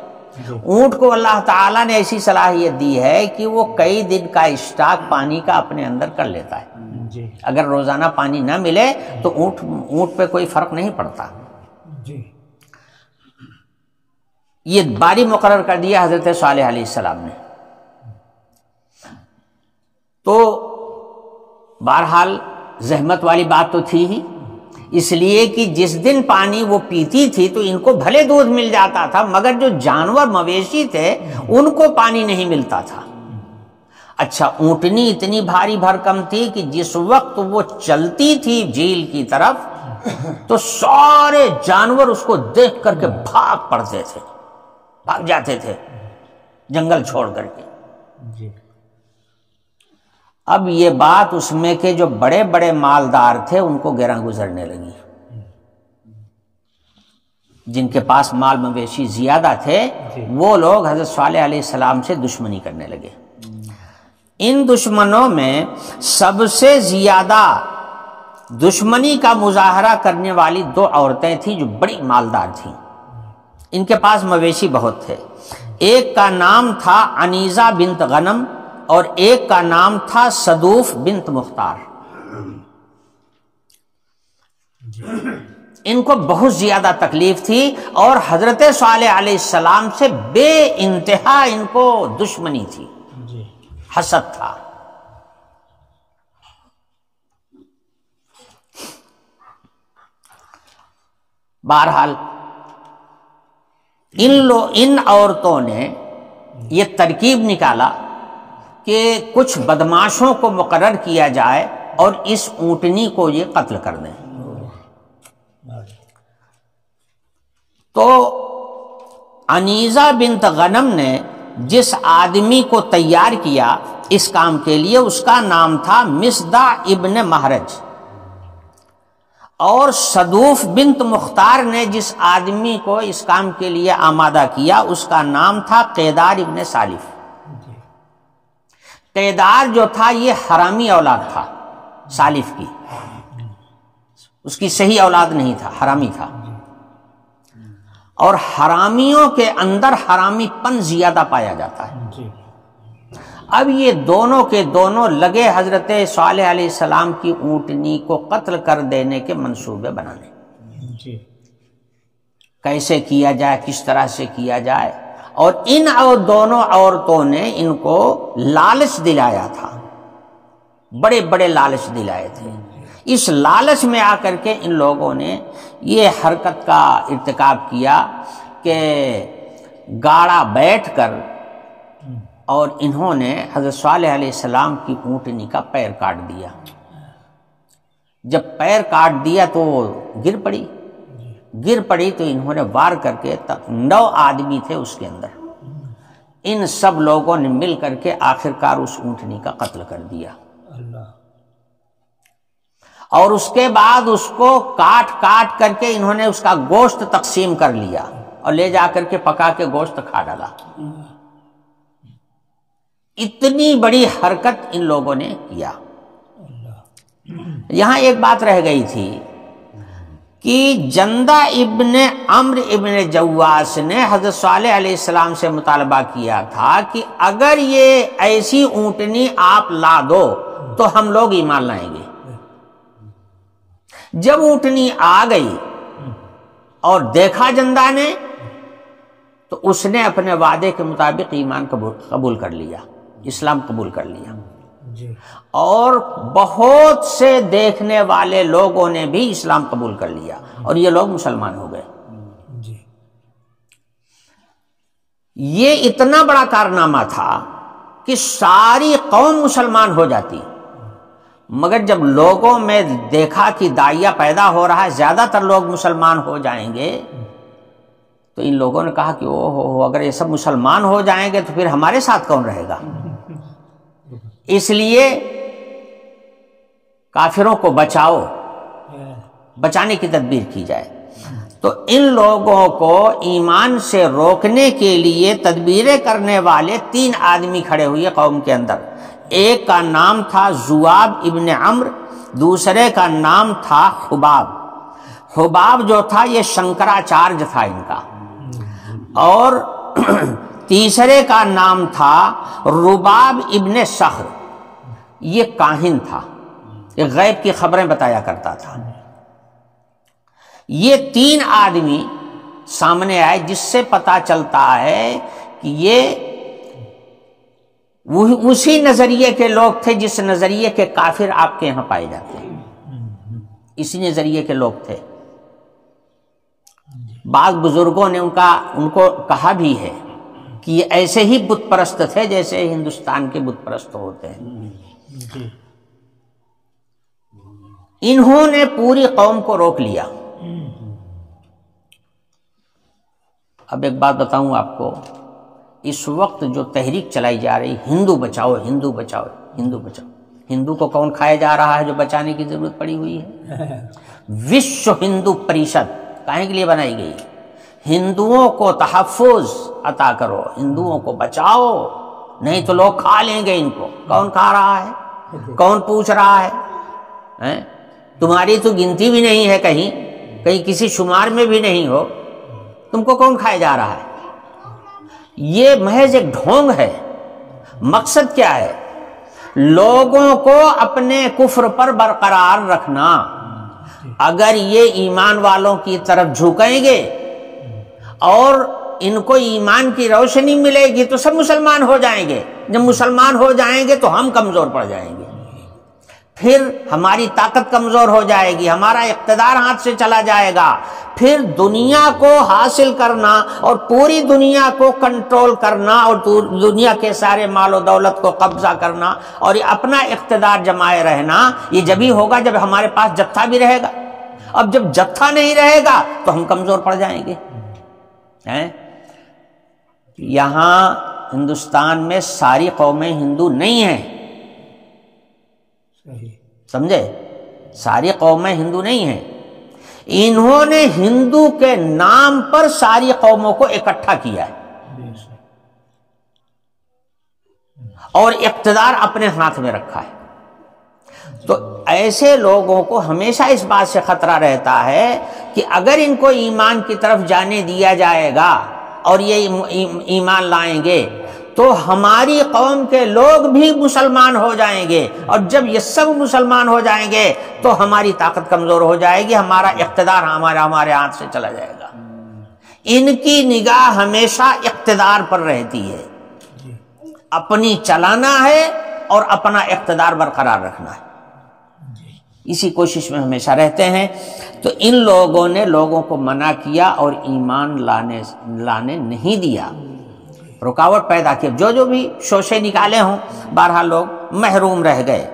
اونٹ کو اللہ تعالیٰ نے ایسی صلاحیت دی ہے کہ وہ کئی دن کا اسٹاک پانی کا اپنے اندر کر لیتا ہے، اگر روزانہ پانی نہ ملے تو اونٹ پہ کوئی فرق نہیں پڑتا۔ یہ باری مقرر کر دیا حضرت صالح علیہ السلام نے۔ تو بہرحال زحمت والی بات تو تھی ہی، اس لیے کہ جس دن پانی وہ پیتی تھی تو ان کو بھلے دودھ مل جاتا تھا، مگر جو جانور مویشی تھے ان کو پانی نہیں ملتا تھا۔ اچھا اونٹنی اتنی بھاری بھرکم تھی کہ جس وقت وہ چلتی تھی جھیل کی طرف تو سارے جانور اس کو دیکھ کر کے بھاگ پڑتے تھے، بھاگ جاتے تھے جنگل چھوڑ کر کے۔ اب یہ بات اس میں کے جو بڑے بڑے مالدار تھے ان کو گراں گزرنے لگی، جن کے پاس مال مویشی زیادہ تھے وہ لوگ حضرت صالح علیہ السلام سے دشمنی کرنے لگے۔ ان دشمنوں میں سب سے زیادہ دشمنی کا مظاہرہ کرنے والی دو عورتیں تھیں جو بڑی مالدار تھیں، ان کے پاس مویشی بہت تھے۔ ایک کا نام تھا عنیزہ بنت غنم اور ایک کا نام تھا صدوف بنت مختار۔ ان کو بہت زیادہ تکلیف تھی اور حضرت صالح علیہ السلام سے بے انتہا ان کو دشمنی تھی، حسد تھا۔ بہرحال ان عورتوں نے یہ ترکیب نکالا کہ کچھ بدماشوں کو مقرر کیا جائے اور اس اونٹنی کو یہ قتل کر دیں۔ تو عنیزہ بنت غنم نے جس آدمی کو تیار کیا اس کام کے لیے اس کا نام تھا مصدع ابن مہرج، اور صدوف بنت مختار نے جس آدمی کو اس کام کے لیے آمادہ کیا اس کا نام تھا قیدار ابن سالف۔ قیدار جو تھا یہ حرامی اولاد تھا سالف کی، اس کی صحیح اولاد نہیں تھا، حرامی تھا، اور حرامیوں کے اندر حرامی پن زیادہ پایا جاتا ہے۔ اب یہ دونوں کے دونوں لگے حضرت صالح علیہ السلام کی اونٹنی کو قتل کر دینے کے منصوبے بنانے، کیسے کیا جائے، کس طرح سے کیا جائے، اور ان دونوں عورتوں نے ان کو لالچ دلایا تھا، بڑے بڑے لالچ دلائے تھے۔ اس لالچ میں آ کر کے ان لوگوں نے یہ حرکت کا ارتکاب کیا کہ گاڑا بیٹھ کر اور انہوں نے حضرت صالح علیہ السلام کی اونٹنی کا پیر کاٹ دیا. جب پیر کاٹ دیا تو گر پڑی تو انہوں نے وار کر کے 9 آدمی تھے اس کے اندر، ان سب لوگوں نے مل کر کے آخرکار اس اونٹنی کا قتل کر دیا. اور اس کے بعد اس کو کاٹ کر کے انہوں نے اس کا گوشت تقسیم کر لیا اور لے جا کر کے پکا کے گوشت کھا ڈالا. اتنی بڑی حرکت ان لوگوں نے کیا. یہاں ایک بات رہ گئی تھی کہ جندہ ابن عمرو ابن جواس نے حضرت صالح علیہ السلام سے مطالبہ کیا تھا کہ اگر یہ ایسی اونٹنی آپ لا دو تو ہم لوگ ایمان لائیں گے. جب اونٹنی آ گئی اور دیکھا جندہ نے تو اس نے اپنے وعدے کے مطابق ایمان قبول کر لیا، اسلام قبول کر لیا. اور بہت سے دیکھنے والے لوگوں نے بھی اسلام قبول کر لیا اور یہ لوگ مسلمان ہو گئے. یہ اتنا بڑا کارنامہ تھا کہ ساری قوم مسلمان ہو جاتی، مگر جب لوگوں میں دیکھا کہ داعیہ پیدا ہو رہا ہے، زیادہ تر لوگ مسلمان ہو جائیں گے، تو ان لوگوں نے کہا کہ اگر یہ سب مسلمان ہو جائیں گے تو پھر ہمارے ساتھ کون رہے گا. اس لیے کافروں کو بچانے کی تدبیر کی جائے. تو ان لوگوں کو ایمان سے روکنے کے لیے تدبیریں کرنے والے 3 آدمی کھڑے ہوئے قوم کے اندر. ایک کا نام تھا ذواب ابن عمرو، دوسرے کا نام تھا حباب جو تھا یہ شنکراچارج تھا ان کا، اور تیسرے کا نام تھا رباب ابن صخر، یہ کاہن تھا، یہ غیب کی خبریں بتایا کرتا تھا. یہ 3 آدمی سامنے آئے جس سے پتا چلتا ہے کہ یہ اسی نظریے کے لوگ تھے جس نظریے کے کافر آپ کے یہاں پائے جاتے ہیں، اسی نظریے کے لوگ تھے. بعض بزرگوں نے ان کو کہا بھی ہے کہ یہ ایسے ہی بت پرست تھے جیسے ہندوستان کے بت پرست ہوتے ہیں. انہوں نے پوری قوم کو روک لیا. اب ایک بات بتاؤں آپ کو، اس وقت جو تحریک چلائی جا رہی ہندو بچاؤ ہندو بچاؤ ہندو بچاؤ، ہندو کو کون کھایا جا رہا ہے جو بچانے کی ضرورت پڑی ہوئی ہے؟ وشو ہندو پریشد کہنے کے لیے بنائی گئی، ہندوؤں کو تحفظ عطا کرو، ہندوؤں کو بچاؤ، نہیں تو لوگ کھا لیں گے ان کو. کون کھا رہا ہے؟ کون پوچھ رہا ہے؟ تمہاری تو گنتی بھی نہیں ہے، کہیں کسی شمار میں بھی نہیں ہو، تم کو کون کھائے جا رہا ہے؟ یہ محض ایک ڈھونگ ہے. مقصد کیا ہے؟ لوگوں کو اپنے کفر پر برقرار رکھنا. اگر یہ ایمان والوں کی طرف جھکیں گے اور ان کو ایمان کی روشنی ملے گی تو سب مسلمان ہو جائیں گے. جب مسلمان ہو جائیں گے تو ہم کمزور پڑ جائیں گے، پھر ہماری طاقت کمزور ہو جائے گی، ہمارا اقتدار ہاتھ سے چلا جائے گا. پھر دنیا کو حاصل کرنا اور پوری دنیا کو کنٹرول کرنا اور دنیا کے سارے مال و دولت کو قبضہ کرنا اور اپنا اقتدار جمائے رہنا، یہ جبھی ہوگا جب ہمارے پاس جتھا بھی رہے گا. اب جب جتھا نہیں رہے گا تو ہم کمزور پڑ جائیں گے. یہاں ہندوستان میں ساری قومیں ہندو نہیں ہیں، سمجھے؟ ساری قومیں ہندو نہیں ہیں. انہوں نے ہندو کے نام پر ساری قوموں کو اکٹھا کیا ہے اور اقتدار اپنے ہاتھ میں رکھا ہے. تو ایسے لوگوں کو ہمیشہ اس بات سے خطرہ رہتا ہے کہ اگر ان کو ایمان کی طرف جانے دیا جائے گا اور یہ ایمان لائیں گے تو ہماری قوم کے لوگ بھی مسلمان ہو جائیں گے، اور جب یہ سب مسلمان ہو جائیں گے تو ہماری طاقت کمزور ہو جائے گی، ہمارا اقتدار ہمارے ہاتھ سے چلا جائے گا. ان کی نگاہ ہمیشہ اقتدار پر رہتی ہے، اپنی چلانا ہے اور اپنا اقتدار برقرار رکھنا ہے. اسی کوشش میں ہمیشہ رہتے ہیں. تو ان لوگوں نے لوگوں کو منع کیا اور ایمان لانے نہیں دیا، رکاوٹ پیدا کی. جو بھی شوشے نکالے ہوں بہرحال لوگ محروم رہ گئے.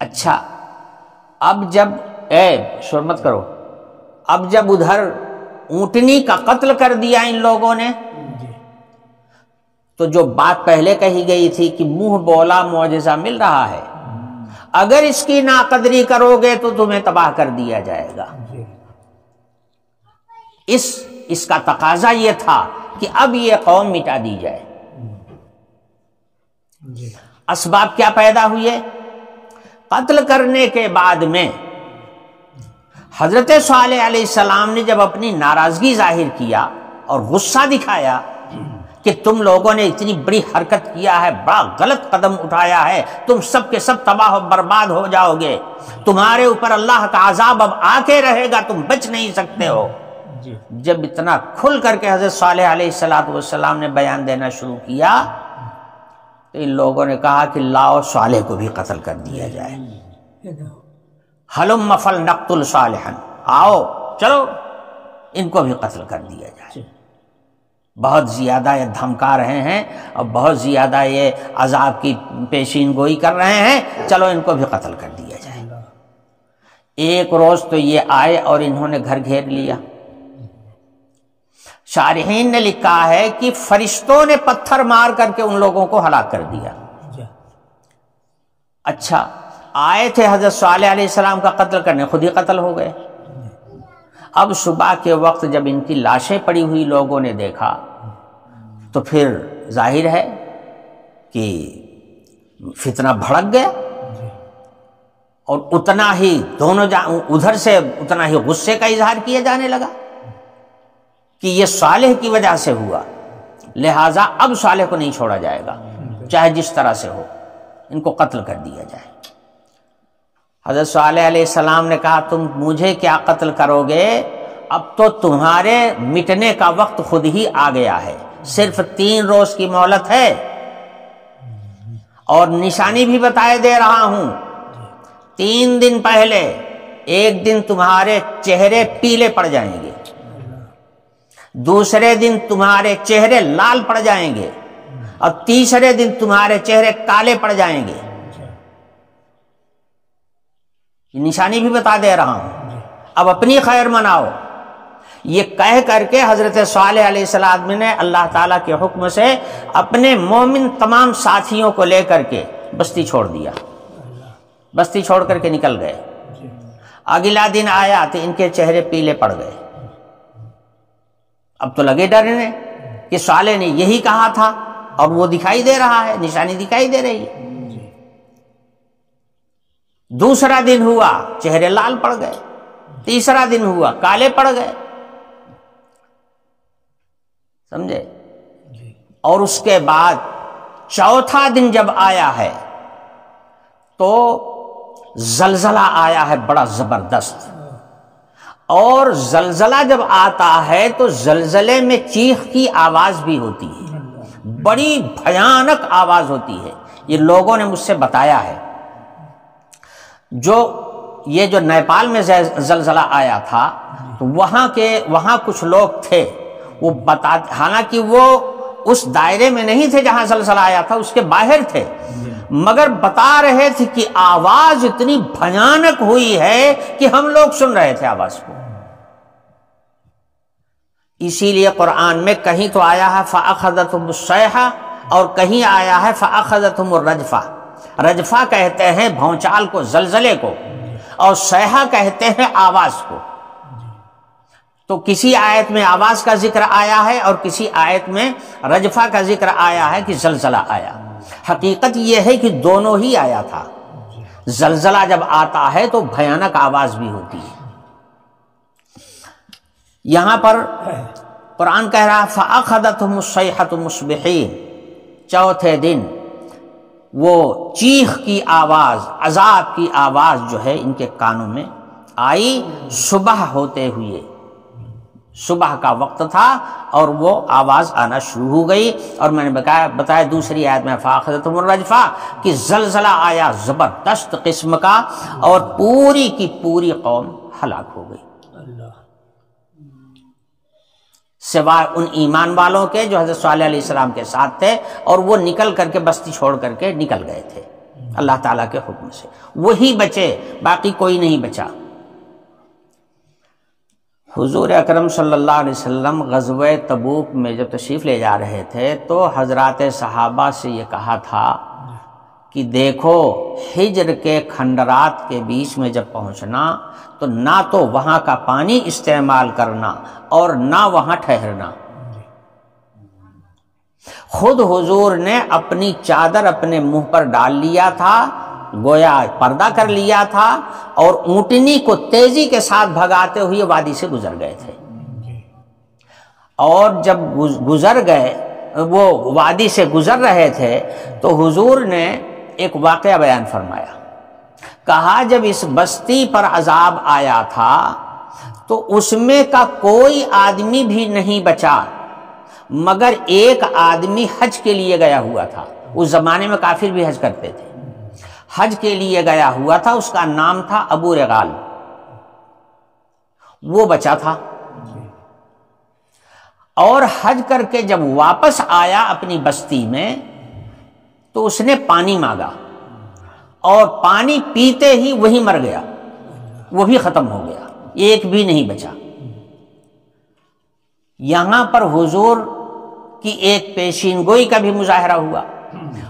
اچھا اب جب شور مت کرو، اب جب ادھر اونٹنی کا قتل کر دیا ان لوگوں نے، تو جو بات پہلے کہی گئی تھی کہ منہ بولا معجزہ مل رہا ہے، اگر اس کی ناقدری کرو گے تو تمہیں تباہ کر دیا جائے گا. اس کا تقاضا یہ تھا کہ اب یہ قوم مٹا دی جائے. اسباب کیا پیدا ہوئے؟ قتل کرنے کے بعد میں حضرت صالح علیہ السلام نے جب اپنی ناراضگی ظاہر کیا اور غصہ دکھایا کہ تم لوگوں نے اتنی بڑی حرکت کیا ہے، بڑا غلط قدم اٹھایا ہے، تم سب کے سب تباہ و برباد ہو جاؤ گے، تمہارے اوپر اللہ کا عذاب اب آ کے رہے گا، تم بچ نہیں سکتے ہو. جب اتنا کھل کر کے حضرت صالح علیہ السلام نے بیان دینا شروع کیا تو ان لوگوں نے کہا کہ لاؤ صالح کو بھی قتل کر دیا جائے. ہلم فلنقتل صالحا، آؤ چلو ان کو بھی قتل کر دیا جائے. بہت زیادہ یہ دھمکا رہے ہیں اور بہت زیادہ یہ عذاب کی پیشین گوئی کر رہے ہیں، چلو ان کو بھی قتل کر دیا جائے. ایک روز تو یہ آئے اور انہوں نے گھر گھیر لیا. شارحین نے لکھا ہے کہ فرشتوں نے پتھر مار کر کے ان لوگوں کو ہلاک کر دیا. اچھا آئے تھے حضرت صالح علیہ السلام کا قتل کرنے، خود ہی قتل ہو گئے. اب صبح کے وقت جب ان کی لاشیں پڑی ہوئی لوگوں نے دیکھا تو پھر ظاہر ہے کہ فتنہ بھڑک گیا، اور اتنا ہی دونوں ادھر سے اتنا ہی غصے کا اظہار کیا جانے لگا کہ یہ صالح کی وجہ سے ہوا، لہٰذا اب صالح کو نہیں چھوڑا جائے گا، چاہے جس طرح سے ہو، ان کو قتل کر دیا جائے. حضرت صالح علیہ السلام نے کہا تم مجھے کیا قتل کرو گے، اب تو تمہارے مٹنے کا وقت خود ہی آ گیا ہے، صرف 3 روز کی مہلت ہے، اور نشانی بھی بتائے دے رہا ہوں. 3 دن پہلے ایک دن تمہارے چہرے پیلے پڑ جائیں گے، دوسرے دن تمہارے چہرے لال پڑ جائیں گے، اور تیسرے دن تمہارے چہرے کالے پڑ جائیں گے. نشانی بھی بتا دے رہا ہوں، اب اپنی خیر مناؤ. یہ کہہ کر کے حضرت صالح علیہ السلام نے اللہ تعالیٰ کے حکم سے اپنے مومن تمام ساتھیوں کو لے کر کے بستی چھوڑ دیا، بستی چھوڑ کر کے نکل گئے. اگلا دن آیا تو ان کے چہرے پیلے پڑ گئے. اب تو لگے ڈرنے کہ صالح نے یہی کہا تھا، اور وہ دکھائی دے رہا ہے، نشانی دکھائی دے رہی ہے. دوسرا دن ہوا چہرے لال پڑ گئے، تیسرا دن ہوا کالے پڑ گئے، سمجھے. اور اس کے بعد چوتھا دن جب آیا ہے تو زلزلہ آیا ہے بڑا زبردست. اور زلزلہ جب آتا ہے تو زلزلے میں چیخ کی آواز بھی ہوتی ہے، بڑی بھیانک آواز ہوتی ہے. یہ لوگوں نے مجھ سے بتایا ہے. جو نیپال میں زلزلہ آیا تھا تو وہاں کچھ لوگ تھے، وہ حالانکہ وہ اس دائرے میں نہیں تھے جہاں زلزلہ آیا تھا، اس کے باہر تھے، مگر بتا رہے تھے کہ آواز اتنی بھیانک ہوئی ہے کہ ہم لوگ سن رہے تھے آواز کو. اسی لیے قرآن میں کہیں تو آیا ہے فَأَخَذَتْهُمُ الصَّيْحَةُ اور کہیں آیا ہے فَأَخَذَتْهُمُ الرَّجْفَةُ. رجفہ کہتے ہیں بھونچال کو، زلزلے کو، اور صیحہ کہتے ہیں آواز کو. تو کسی آیت میں آواز کا ذکر آیا ہے اور کسی آیت میں رجفہ کا ذکر آیا ہے کہ زلزلہ آیا. حقیقت یہ ہے کہ دونوں ہی آیا تھا. زلزلہ جب آتا ہے تو بھیانک آواز بھی ہوتی ہے. یہاں پر قرآن کہہ رہا فَأَخَذَتْهُمُ الصَّيْحَةُ مُصْبِحِينَ، چوتھے دن وہ چیخ کی آواز، عذاب کی آواز جو ہے ان کے کانوں میں آئی صبح ہوتے ہوئے. صبح کا وقت تھا اور وہ آواز آنا شروع ہو گئی، اور میں نے بتایا دوسری آیت میں فاخذتہم الرجفہ کہ زلزلہ آیا زبردست قسم کا، اور پوری کی پوری قوم ہلاک ہو گئی، سوائے ان ایمان والوں کے جو حضرت صالح علیہ السلام کے ساتھ تھے، اور وہ نکل کر کے بستی چھوڑ کر کے نکل گئے تھے اللہ تعالیٰ کے حکم سے، وہی بچے، باقی کوئی نہیں بچا۔ حضور اکرم صلی اللہ علیہ وسلم غزوہ تبوک میں جب تشریف لے جا رہے تھے تو حضرات صحابہ سے یہ کہا تھا کہ دیکھو ہجر کے کھنڈرات کے بیچ میں جب پہنچنا تو نہ تو وہاں کا پانی استعمال کرنا اور نہ وہاں ٹھہرنا۔ خود حضور نے اپنی چادر اپنے منہ پر ڈال لیا تھا، گویا پردہ کر لیا تھا، اور اونٹنی کو تیزی کے ساتھ بھگاتے ہوئے وادی سے گزر گئے تھے، اور جب گزر گئے، وہ وادی سے گزر رہے تھے تو حضور نے ایک واقعہ بیان فرمایا، کہا جب اس بستی پر عذاب آیا تھا تو اس میں کا کوئی آدمی بھی نہیں بچا مگر ایک آدمی حج کے لیے گیا ہوا تھا۔ اس زمانے میں کافر بھی حج کرتے تھے، حج کے لیے گیا ہوا تھا، اس کا نام تھا ابو رغال، وہ بچا تھا، اور حج کر کے جب واپس آیا اپنی بستی میں تو اس نے پانی مانگا، اور پانی پیتے ہی وہی مر گیا، وہ بھی ختم ہو گیا، ایک بھی نہیں بچا۔ یہاں پر حضور کی ایک پیشین گوئی کا بھی مظاہرہ ہوا۔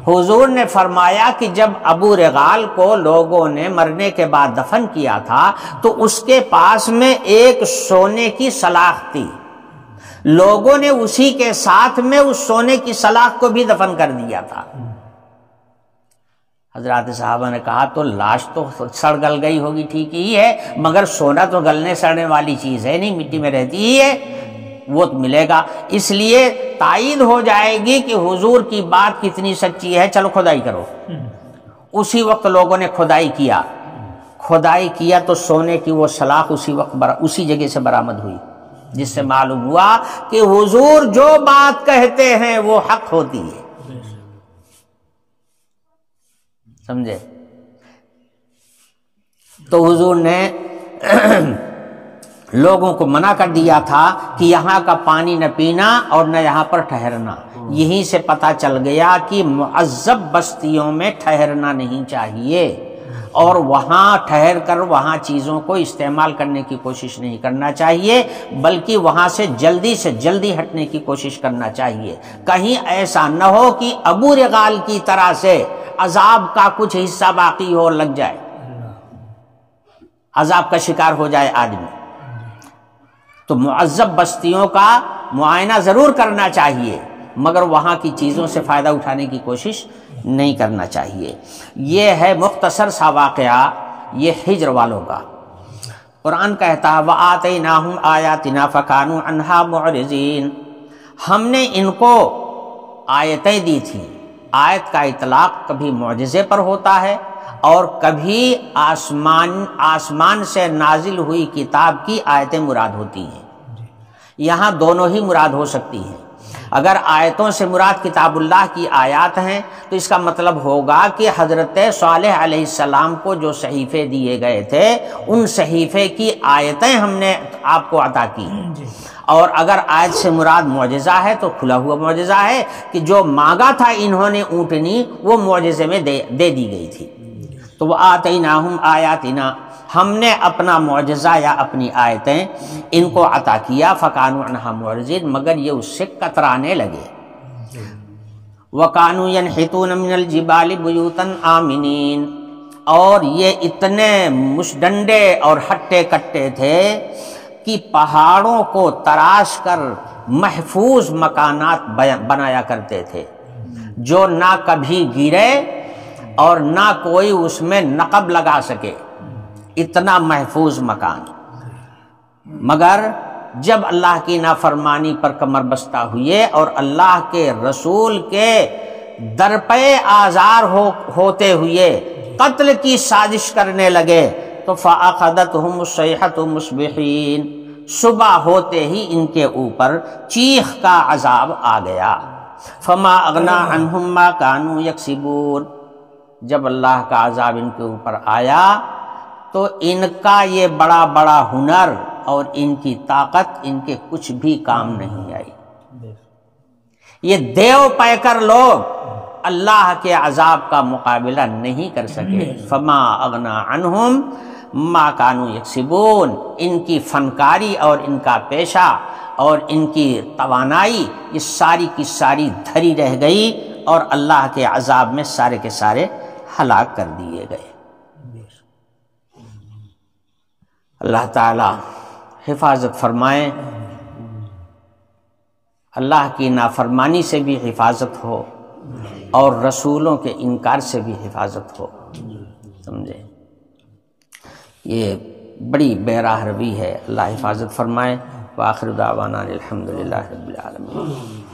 حضور نے فرمایا کہ جب ابو رغال کو لوگوں نے مرنے کے بعد دفن کیا تھا تو اس کے پاس میں ایک سونے کی سلاخ تھی، لوگوں نے اسی کے ساتھ میں اس سونے کی سلاخ کو بھی دفن کر دیا تھا۔ حضرات صحابہ نے کہا تو لاش تو سڑ گل گئی ہوگی، ٹھیک ہی ہے، مگر سونا تو گلنے سڑنے والی چیز ہے نہیں، مٹی میں رہتی ہی ہے، وہ ملے گا۔ اس لیے تائید ہو جائے گی کہ حضور کی بات کتنی سچی ہے، چلو کھدائی کرو۔ اسی وقت لوگوں نے کھدائی کیا تو سونے کی وہ سلاخ اسی وقت اسی جگہ سے برآمد ہوئی، جس سے معلوم ہوا کہ حضور جو بات کہتے ہیں وہ حق ہوتی ہے، سمجھے؟ تو حضور نے لوگوں کو منع کر دیا تھا کہ یہاں کا پانی نہ پینا اور نہ یہاں پر ٹھہرنا۔ یہیں سے پتہ چل گیا کہ معذب بستیوں میں ٹھہرنا نہیں چاہیے، اور وہاں ٹھہر کر وہاں چیزوں کو استعمال کرنے کی کوشش نہیں کرنا چاہیے، بلکہ وہاں سے جلدی ہٹنے کی کوشش کرنا چاہیے۔ کہیں ایسا نہ ہو کہ ابو رغال کی طرح سے عذاب کا کچھ حصہ باقی ہو، لگ جائے، عذاب کا شکار ہو جائے آدمی۔ تو معذب بستیوں کا معائنہ ضرور کرنا چاہیے، مگر وہاں کی چیزوں سے فائدہ اٹھانے کی کوشش نہیں کرنا چاہیے۔ یہ ہے مختصر سا واقعہ یہ ہجر والوں کا۔ قرآن کہتا ہے وَآتَيْنَاهُمْ آيَاتِنَا فَكَانُوا عَنْهَا مُعْرِضِينَ، ہم نے ان کو آیتیں دی تھیں۔ آیت کا اطلاق کبھی معجزے پر ہوتا ہے اور کبھی آسمان سے نازل ہوئی کتاب کی آیتیں مراد ہوتی ہیں، یہاں دونوں ہی مراد ہو سکتی ہیں۔ اگر آیتوں سے مراد کتاب اللہ کی آیات ہیں تو اس کا مطلب ہوگا کہ حضرت صالح علیہ السلام کو جو صحیفے دیے گئے تھے ان صحیفے کی آیتیں ہم نے آپ کو عطا کی ہیں، اور اگر آیت سے مراد معجزہ ہے تو کھلا ہوا معجزہ ہے کہ جو مانگا تھا انہوں نے اونٹنی وہ معجزے میں دے دی گئی تھی۔ تو وَآتَيْنَاهُمْ آیَاتِنَا، ہم نے اپنا معجزہ یا اپنی آیتیں ان کو عطا کیا، فَكَانُوا عَنْهَا مُعْرِضِينَ، مگر یہ اس سے کترانے لگے۔ وَكَانُوا يَنْحِتُونَ مِنَ الْجِبَالِ بُيُوتًا آمِنِينَ، اور یہ اتنے مشڈنڈے اور ہٹے کٹے تھے کہ پہاڑوں کو تراش کر محفوظ مکانات بنایا کرتے تھے، جو نہ کبھی گرے اور نہ کوئی اس میں نقب لگا سکے، اتنا محفوظ مکان۔ مگر جب اللہ کی نافرمانی پر کمر بستہ ہوئے اور اللہ کے رسول کے درپے آزار ہوتے ہوئے قتل کی سازش کرنے لگے تو فَأَخَذَتْهُمُ الصَّيْحَةُ مُصْبِحِينَ، صبح ہوتے ہی ان کے اوپر چیخ کا عذاب آ گیا۔ فما اغنا عنہم ما کانوا یکسبون، جب اللہ کا عذاب ان کے اوپر آیا تو ان کا یہ بڑا بڑا ہنر اور ان کی طاقت ان کے کچھ بھی کام نہیں آئی۔ یہ دیو پیکر لوگ اللہ کے عذاب کا مقابلہ نہیں کر سکے۔ فما اغنا عنہم ما کانوا یکسبون، ان کی فنکاری اور ان کا پیشہ اور ان کی توانائی یہ ساری کی ساری دھری رہ گئی اور اللہ کے عذاب میں سارے کے سارے ہلاک کر دیے گئے۔ اللہ تعالی حفاظت فرمائے، اللہ کی نافرمانی سے بھی حفاظت ہو اور رسولوں کے انکار سے بھی حفاظت ہو، سمجھے؟ یہ بڑی بے راہ روی ہے، اللہ حفاظت فرمائے۔ وآخر دعوانا الحمدللہ رب العالمین۔